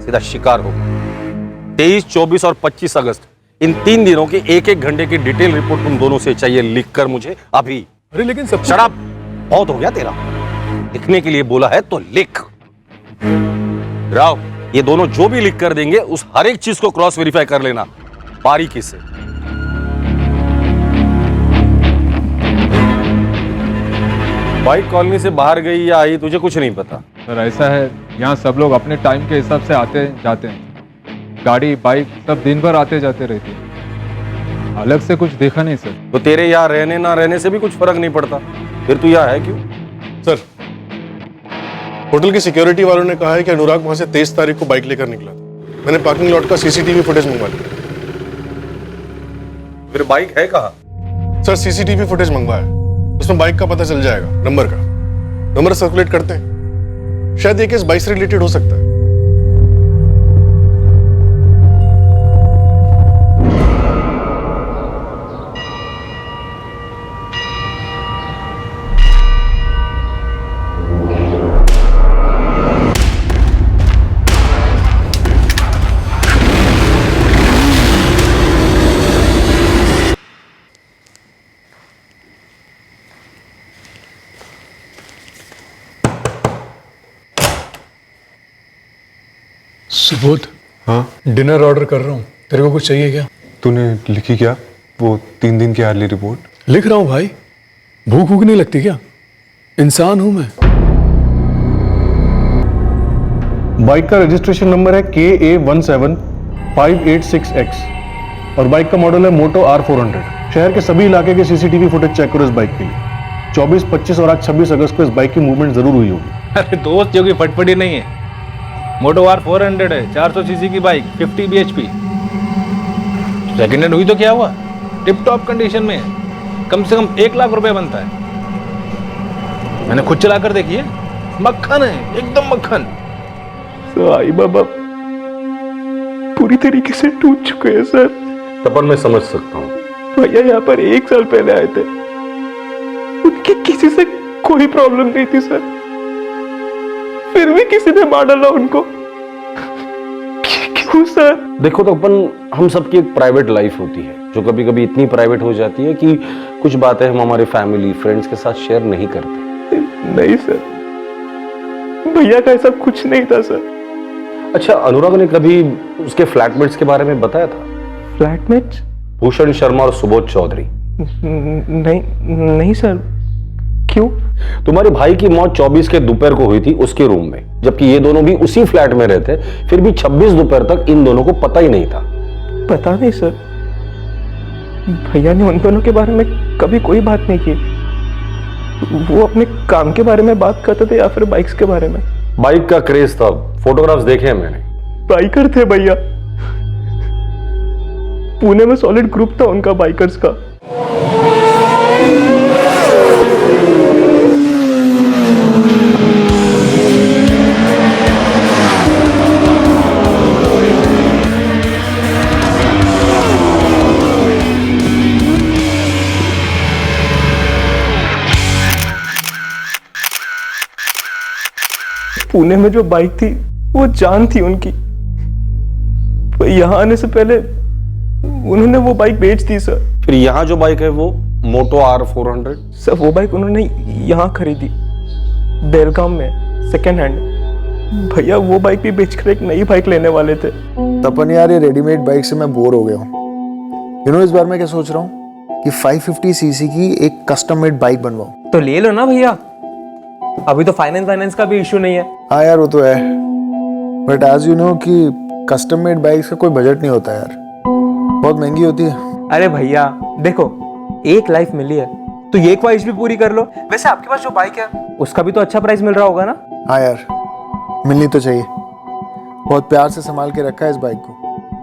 सीधा शिकार होगा। 23, 24 और 25 अगस्त, इन 3 दिनों की 1-1 घंटे की डिटेल रिपोर्ट तुम दोनों से चाहिए, लिख कर मुझे अभी। अरे लेकिन सब शराब बहुत हो गया तेरा, लिखने के लिए बोला है तो लिख। राव, ये दोनों जो भी लिख कर देंगे उस हर एक चीज को क्रॉस वेरीफाई कर लेना बारीकी से। बाइक कॉलोनी से बाहर गई या आई तुझे कुछ नहीं पता? सर ऐसा है, यहाँ सब लोग अपने टाइम के हिसाब से आते जाते हैं। गाड़ी बाइक सब दिन भर आते जाते रहते हैं। अलग से कुछ देखा नहीं सर। तो तेरे यहाँ रहने ना रहने से भी कुछ फर्क नहीं पड़ता, फिर तू यहाँ है क्यों? सर, होटल की सिक्योरिटी वालों ने कहा है कि अनुराग वहां से 23 तारीख को बाइक लेकर निकला था। मैंने पार्किंग लॉट का सीसीटीवी फुटेज मंगवा लिया। फिर बाइक है कहाँ? सर, सीसीटीवी फुटेज मंगवाया, उसमें बाइक का पता चल जाएगा, नंबर सर्कुलेट करते हैं, शायद ये केस बाइक से रिलेटेड हो सकता है। सुबोध, हाँ डिनर ऑर्डर कर रहा हूँ, तेरे को कुछ चाहिए क्या? तूने लिखी क्या वो 3 दिन की हार्ली रिपोर्ट? लिख रहा हूँ भाई, भूख भूख नहीं लगती क्या? इंसान हूं मैं। बाइक का रजिस्ट्रेशन नंबर है KA17586X और बाइक का मॉडल है मोटो R400। शहर के सभी इलाके के सीसीटीवी फुटेज चेक करो इस बाइक के लिए। 24, 25 और आज 26 अगस्त को इस बाइक की मूवमेंट जरूर हुई होगी। अरे दोस्त, जो कि फटफटी नहीं है, मोटो R400 है, 400 सीसी की बाइक, 50 bhp। सेकेंड हैंड हुई तो क्या हुआ, टिप टॉप कंडीशन में है, कम से कम 1 लाख रुपए बनता है। मैंने खुद चला कर देखी है, मक्खन है, एकदम मक्खन। तो आई बाबा पूरी तरीके से टूट चुके हैं सर। तपन, मैं समझ सकता हूँ। भैया यहाँ पर 1 साल पहले आए थे, उनकी किसी से कोई प्रॉब्लम नहीं थी सर, फिर भी किसी ने मार डाला उनको। क्यों सर? देखो तपन, हम सबकी एक प्राइवेट लाइफ होती है जो कभी कभी इतनी प्राइवेट हो जाती है कि कुछ बातें हम हमारे फैमिली फ्रेंड्स के साथ शेयर नहीं करते। नहीं सर, भैया का ऐसा कुछ नहीं था सर। अच्छा, अनुराग ने कभी उसके फ्लैटमेट्स के बारे में बताया था? फ्लैटमेट्स? भूषण शर्मा और सुबोध चौधरी। नहीं सर। क्यों? तुम्हारे भाई की मौत 24 के दोपहर को हुई थी उसके रूम में, जबकि ये दोनों भी उसी फ्लैट में रहते, फिर भी 26 दोपहर तक इन दोनों को पता ही नहीं था। पता नहीं सर, भैया ने उन दोनों के बारे में कभी कोई बात नहीं की। वो अपने काम के बारे में बात करते थे या फिर बाइक्स के बारे में? बाइक का क्रेज था, फोटोग्राफ्स देखे हैं मैंने। बाइकर थे भैया, पुणे में सॉलिड ग्रुप था उनका बाइकर्स का। पुणे में जो बाइक थी वो जान थी उनकी। यहाँ आने से पहले उन्होंने वो बाइक बेच दी सर। फिर यहाँ जो बाइक है वो मोटो R400? सर, वो बाइक उन्होंने यहाँ खरीदी, बेलगाम में, सेकेंड हैंड। भैया वो बाइक भी बेचकर एक नई बाइक लेने वाले थे। तपन यार, ये रेडीमेड बाइक से मैं बोर हो गया हूँ। इस बार मैं क्या सोच रहा हूँ कि 550 सीसी की एक कस्टम मेड बाइक बनवाऊं। तो ले लो ना भैया, अभी तो फाइनेंस का भी इश्यू नहीं है। हाँ यार, वो तो है, बट एज यू नो कि कस्टम मेड बाइक्स का कोई बजट नहीं होता यार, बहुत महंगी होती है। अरे भैया देखो, एक लाइफ मिली है तो ये ख्वाहिश भी पूरी कर लो। वैसे आपके पास जो बाइक है उसका भी तो अच्छा प्राइस मिल रहा होगा ना? हाँ यार, मिलनी तो चाहिए। बहुत प्यार से संभाल के रखा है इस बाइक को।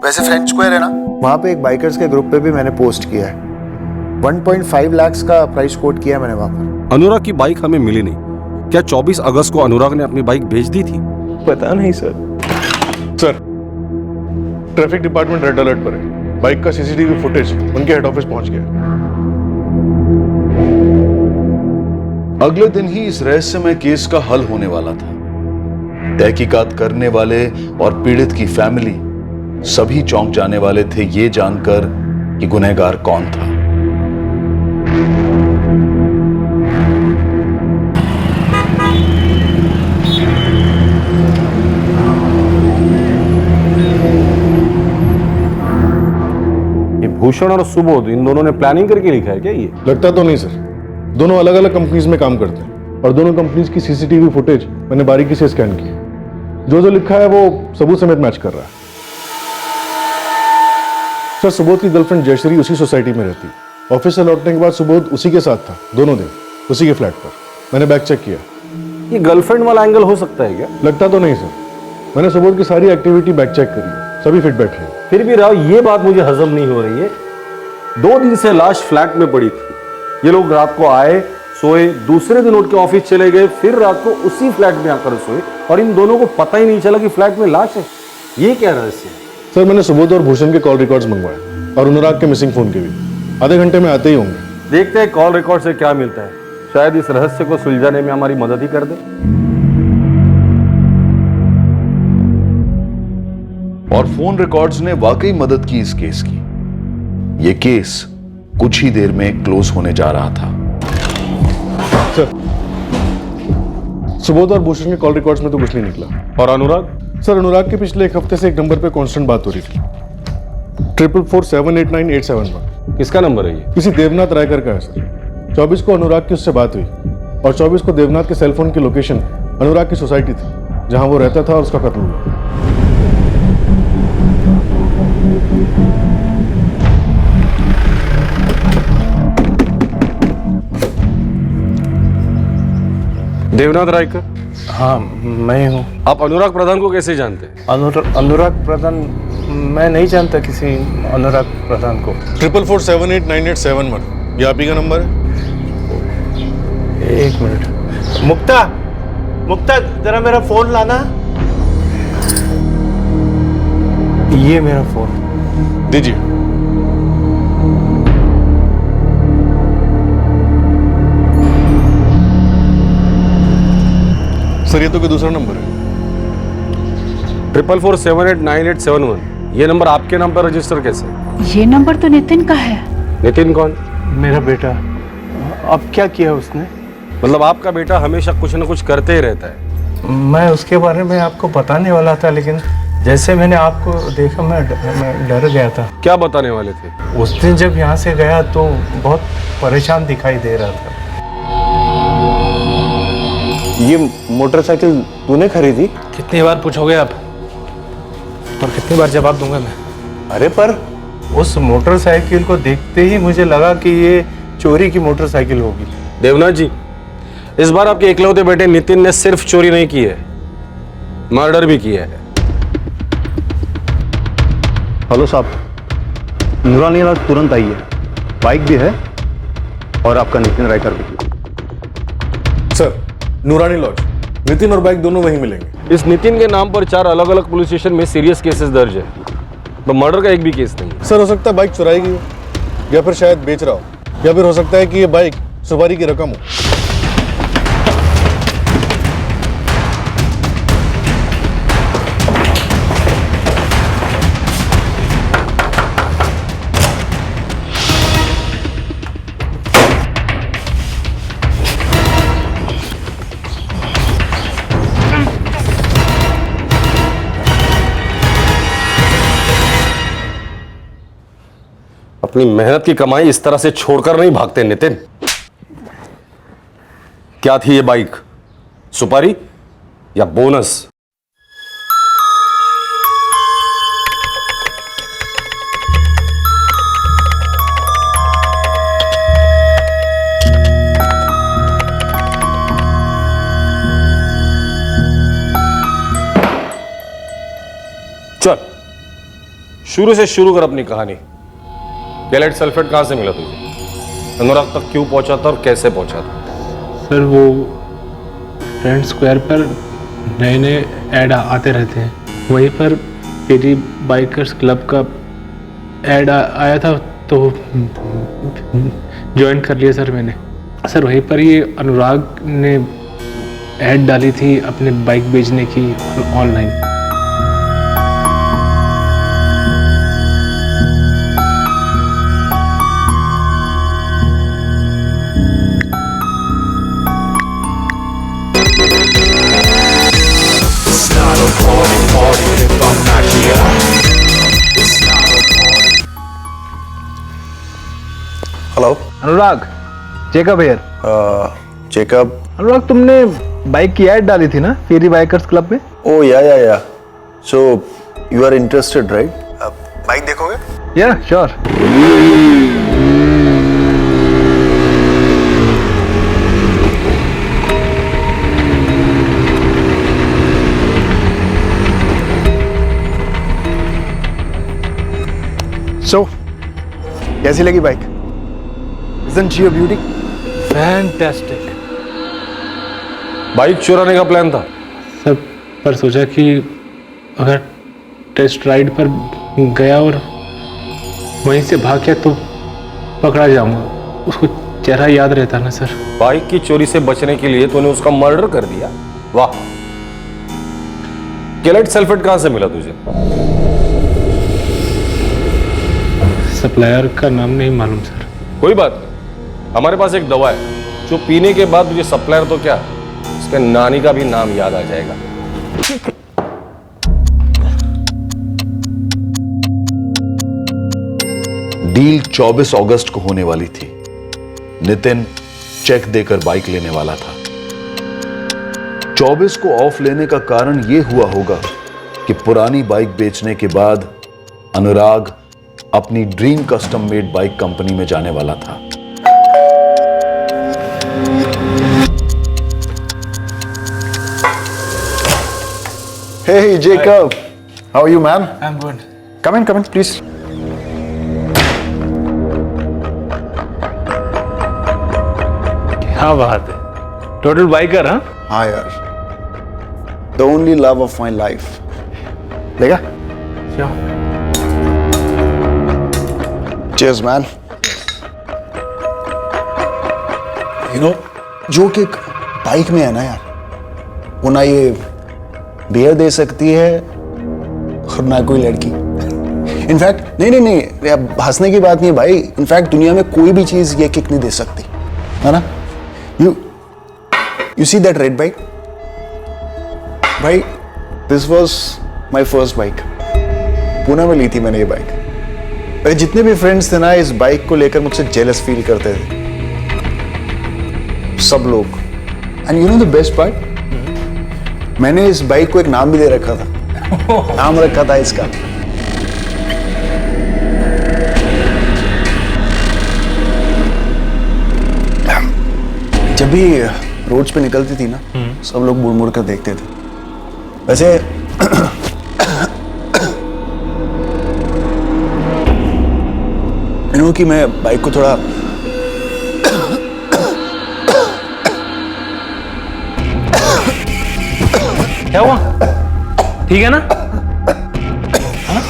वैसे फ्रेंच स्क्वायर है ना, वहाँ पे एक बाइकर्स के ग्रुप पे भी मैंने पोस्ट किया है। 1.5 लाख का प्राइस कोट किया मैंने वहाँ पर। अनुराग की बाइक हमें मिली नहीं। क्या 24 अगस्त को अनुराग ने अपनी बाइक बेच दी थी? पता नहीं sir. Sir, traffic department red alert पर है। बाइक का सीसीटीवी फुटेज उनके हेड ऑफिस पहुंच गया। अगले दिन ही इस रहस्यमय केस का हल होने वाला था। तहकीकात करने वाले और पीड़ित की फैमिली सभी चौंक जाने वाले थे ये जानकर कि गुनहगार कौन था। भूषण और सुबोध इन दोनों ने प्लानिंग करके लिखा है क्या ये? लगता तो नहीं सर, दोनों अलग अलग कंपनीज में काम करते हैं और दोनों कंपनीज की सीसीटीवी फुटेज मैंने बारीकी से स्कैन की है। जो जो लिखा है वो सबूत समेत मैच कर रहा है। सर, सुबोध की गर्लफ्रेंड जयश्री उसी सोसाइटी में रहती है। ऑफिस से लौटने के बाद सुबोध उसी के साथ था दोनों दिन, उसी के फ्लैट पर। मैंने बैग चेक किया। ये गर्लफ्रेंड वाला एंगल हो सकता है क्या? लगता तो नहीं सर, मैंने सुबोध की सारी एक्टिविटी बैग चेक करी है, सभी फिट बैठे हैं। फिर भी राव, ये बात मुझे हजम नहीं हो रही है। 2 दिन से लाश फ्लैट में पड़ी थी, ये लोग रात को आए, सोए, दूसरे दिन उठ के ऑफिस चले गए, फिर रात को उसी फ्लैट में आकर सोए और इन दोनों को पता ही नहीं चला कि फ्लैट में लाश है। ये क्या रहस्य है? सर, मैंने सुबोध और भूषण के कॉल रिकॉर्ड्स मंगवाए और अनुराग के मिसिंग फोन के भी। आधे घंटे में आते ही होंगे। देखते हैं कॉल रिकॉर्ड से क्या मिलता है, शायद इस रहस्य को सुलझाने में हमारी मदद ही कर दे। और फोन रिकॉर्ड्स ने वाकई मदद की इस केस की। ये केस कुछ ही देर में क्लोज होने जा रहा था। सर, सुबोध और भूषण के कॉल रिकॉर्ड्स में तो कुछ नहीं निकला। और अनुराग? सर, अनुराग के पिछले 1 हफ्ते से एक नंबर पे कांस्टेंट बात हो रही थी, 4447898871। किसका नंबर है ये? किसी देवनाथ रायकर का है सर। 24 को अनुराग की उससे बात हुई और 24 को देवनाथ के सेलफोन की लोकेशन अनुराग की सोसाइटी थी जहां वो रहता था और उसका कत्ल हुआ। देवनाथ रायकर? हाँ, मैं हूँ। आप अनुराग प्रधान को कैसे जानते हैं? अनुराग प्रधान? मैं नहीं जानता किसी अनुराग प्रधान को। 4447898871 ये आप ही का नंबर है? 1 मिनट। मुक्ता जरा मेरा फोन लाना। ये मेरा फोन दीजिए। सर, ये तो कोई दूसरा नंबर है। 4447898871 ये नंबर आपके नाम पर रजिस्टर कैसे? ये नंबर तो नितिन का है। नितिन कौन? मेरा बेटा। अब क्या किया उसने? मतलब आपका बेटा हमेशा कुछ न कुछ करते ही रहता है। मैं उसके बारे में आपको बताने वाला था, लेकिन जैसे मैंने आपको देखा मैं डर गया था। क्या बताने वाले थे? उस दिन जब यहाँ से गया तो बहुत परेशान दिखाई दे रहा था। ये मोटरसाइकिल तूने खरीदी? कितनी बार पूछोगे आप और कितनी बार जवाब दूंगा मैं? अरे पर उस मोटरसाइकिल को देखते ही मुझे लगा कि ये चोरी की मोटरसाइकिल होगी। देवनाथ जी, इस बार आपके इकलौते बेटे नितिन ने सिर्फ चोरी नहीं की है, मर्डर भी किया है। हेलो साहब, नूरानी लॉज तुरंत आइए। बाइक भी है और आपका नितिन रायकर भी। सर, नूरानी लॉज, नितिन और बाइक दोनों वहीं मिलेंगे। इस नितिन के नाम पर 4 अलग अलग पुलिस स्टेशन में सीरियस केसेस दर्ज है, तो मर्डर का एक भी केस नहीं। सर, हो सकता है बाइक चुराई गई हो या फिर शायद बेच रहा हो, या फिर हो सकता है कि ये बाइक सुपारी की रकम हो। अपनी मेहनत की कमाई इस तरह से छोड़कर नहीं भागते नितिन। क्या थी ये बाइक? सुपारी या बोनस? चल शुरू से शुरू कर अपनी कहानी। केलाइट सल्फेट कहां से मिला तुझे? अनुराग तक क्यों पहुंचा था और कैसे पहुंचा था? सर, वो फ्रेंड स्क्वायर पर नए नए ऐड आते रहते हैं, वहीं पर पेरी बाइकर्स क्लब का ऐड आया था तो ज्वाइन कर लिया सर मैंने। सर, वहीं पर ये अनुराग ने ऐड डाली थी अपने बाइक बेचने की online. Anurag, Jacob here. Jacob. Anurag, तुमने बाइक की ऐड डाली थी ना फेरी बाइकर्स क्लब में? Oh yeah so you are interested right? Bike देखोगे? Yeah sure. सो कैसी लगी bike? Isn't she a beauty? Fantastic. Bike चुराने का प्लान था सर, पर सोचा कि अगर टेस्ट राइड पर गया और वहीं से भाग गया तो पकड़ा जाऊंगा। उसको चेहरा याद रहता ना सर। बाइक की चोरी से बचने के लिए तूने उसका मर्डर कर दिया? वाह। केलाइट सल्फेट कहां से मिला तुझे? सप्लायर का नाम नहीं मालूम सर। कोई बात नहीं, हमारे पास एक दवा है जो पीने के बाद तुझे सप्लायर तो क्या, उसके नानी का भी नाम याद आ जाएगा। डील 24 अगस्त को होने वाली थी। नितिन चेक देकर बाइक लेने वाला था। 24 को ऑफ लेने का कारण यह हुआ होगा कि पुरानी बाइक बेचने के बाद अनुराग अपनी dream custom made bike company में जाने वाला था। Hey Jacob, how are you man? I'm good. Come in please. क्या बात है, टोटल बाइकर? हाँ यार, the only love of my life. लेगा? Cheers man. You know, जो कि बाइक में है ना यार, वो ना ये बियर दे सकती है और ना कोई लड़की। इनफैक्ट नहीं, अब हंसने की बात नहीं है भाई। इनफैक्ट दुनिया में कोई भी चीज ये किक नहीं दे सकती, है ना? You see that red bike भाई, this was my first bike. Pune में ली थी मैंने ये बाइक। अरे जितने भी फ्रेंड्स थे ना इस बाइक को लेकर मुझसे जेलस फील करते थे, सब लोग। And you know the best part, मैंने इस बाइक को एक नाम भी दे रखा था। नाम रखा था इसका जब भी रोड्स पे निकलती थी ना, सब लोग मुड़ मुड़ कर देखते थे। वैसे यू नो कि मैं बाइक को थोड़ा क्या हुआ? ठीक है ना? हाँ?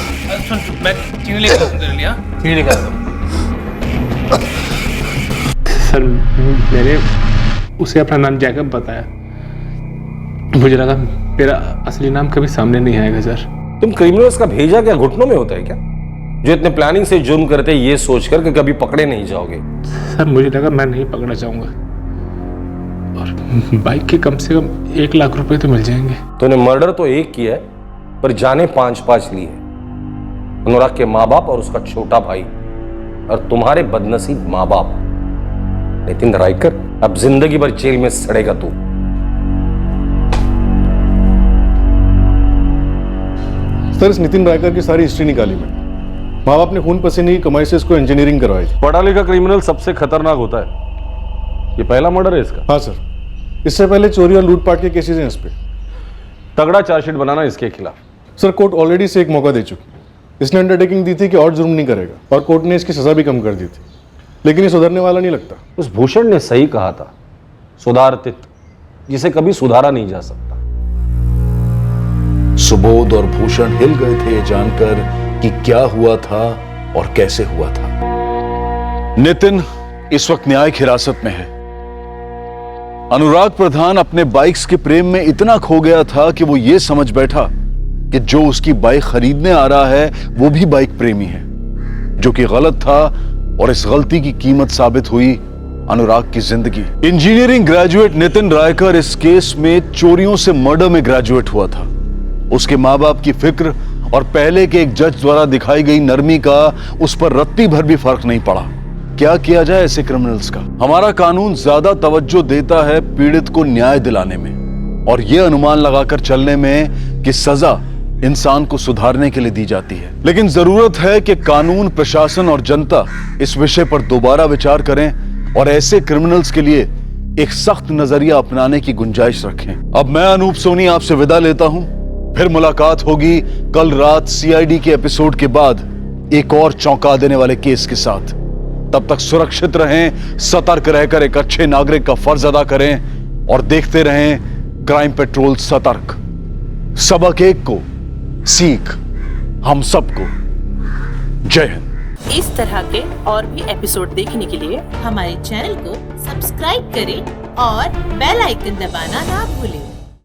सुन, मैं चीनी लेकर आता हूँ तेरे लिए। चीनी लेकर आता हूँ। सर, मैंने उसे अपना नाम जैकब बताया। मुझे लगा मेरा असली नाम कभी सामने नहीं आएगा सर। तुम क्रिमिनल्स का भेजा क्या घुटनों में होता है क्या, जो इतने प्लानिंग से जुर्म करते ये सोचकर कि कभी पकड़े नहीं जाओगे? सर, मुझे लगा मैं नहीं पकड़ा जाऊंगा और बाइक के कम से कम 1 लाख रुपए तो मिल जाएंगे। तूने मर्डर तो एक किया है, पर जाने 5-5 ली है। अनुराग के माँ बाप और उसका छोटा भाई, और तुम्हारे बदनसीब माँ बाप। नितिन रायकर, अब जिंदगी भर जेल में सड़ेगा तू। सर, इस नितिन रायकर की सारी हिस्ट्री निकाली मैंने। माँ बाप ने खून पसीने की कमाई से इसको इंजीनियरिंग करवाई थी। पढ़ा लिखा क्रिमिनल सबसे खतरनाक होता है। ये पहला मर्डर है इसका? हाँ सर, इससे पहले चोरी और लूटपाट के केसेस हैं इस पे। तगड़ा चार्जशीट बनाना इसके खिलाफ। सर, कोर्ट ऑलरेडी से एक मौका दे चुकी। इसने अंडरटेकिंग दी थी कि और जुर्म नहीं करेगा, और कोर्ट ने इसकी सजा भी कम कर दी थी, लेकिन ये सुधरने वाला नहीं लगता। उस भूषण ने सही कहा था, सुधारतित जिसे कभी सुधारा नहीं जा सकता। सुबोध और भूषण हिल गए थे ये जानकर कि क्या हुआ था और कैसे हुआ था। नितिन इस वक्त न्यायिक हिरासत में है। अनुराग प्रधान अपने बाइक्स के प्रेम में इतना खो गया था कि वो ये समझ बैठा कि जो उसकी बाइक खरीदने आ रहा है वो भी बाइक प्रेमी है, जो कि गलत था। और इस गलती की कीमत साबित हुई अनुराग की जिंदगी। इंजीनियरिंग ग्रेजुएट नितिन रायकर इस केस में चोरियों से मर्डर में ग्रेजुएट हुआ था। उसके माँ बाप की फिक्र और पहले के एक जज द्वारा दिखाई गई नरमी का उस पर रत्ती भर भी फर्क नहीं पड़ा। क्या किया जाए ऐसे क्रिमिनल्स का? हमारा कानून ज्यादा तवज्जो देता है पीड़ित को न्याय दिलाने में और यह अनुमान लगाकर चलने में कि सजा इंसान को सुधारने के लिए दी जाती है। लेकिन जरूरत है कि कानून, प्रशासन और जनता इस विषय पर दोबारा विचार करें और ऐसे क्रिमिनल्स के लिए एक सख्त नजरिया अपनाने की गुंजाइश रखें। अब मैं अनूप सोनी आपसे विदा लेता हूं। फिर मुलाकात होगी कल रात सीआईडी के एपिसोड के बाद एक और चौंका देने वाले केस के साथ। तब तक सुरक्षित रहें, सतर्क रहकर एक अच्छे नागरिक का फर्ज अदा करें और देखते रहें क्राइम पेट्रोल सतर्क। सबक एक को, सीख हम सबको। जय हिंद। इस तरह के और भी एपिसोड देखने के लिए हमारे चैनल को सब्सक्राइब करें और बेल आइकन दबाना ना भूलें।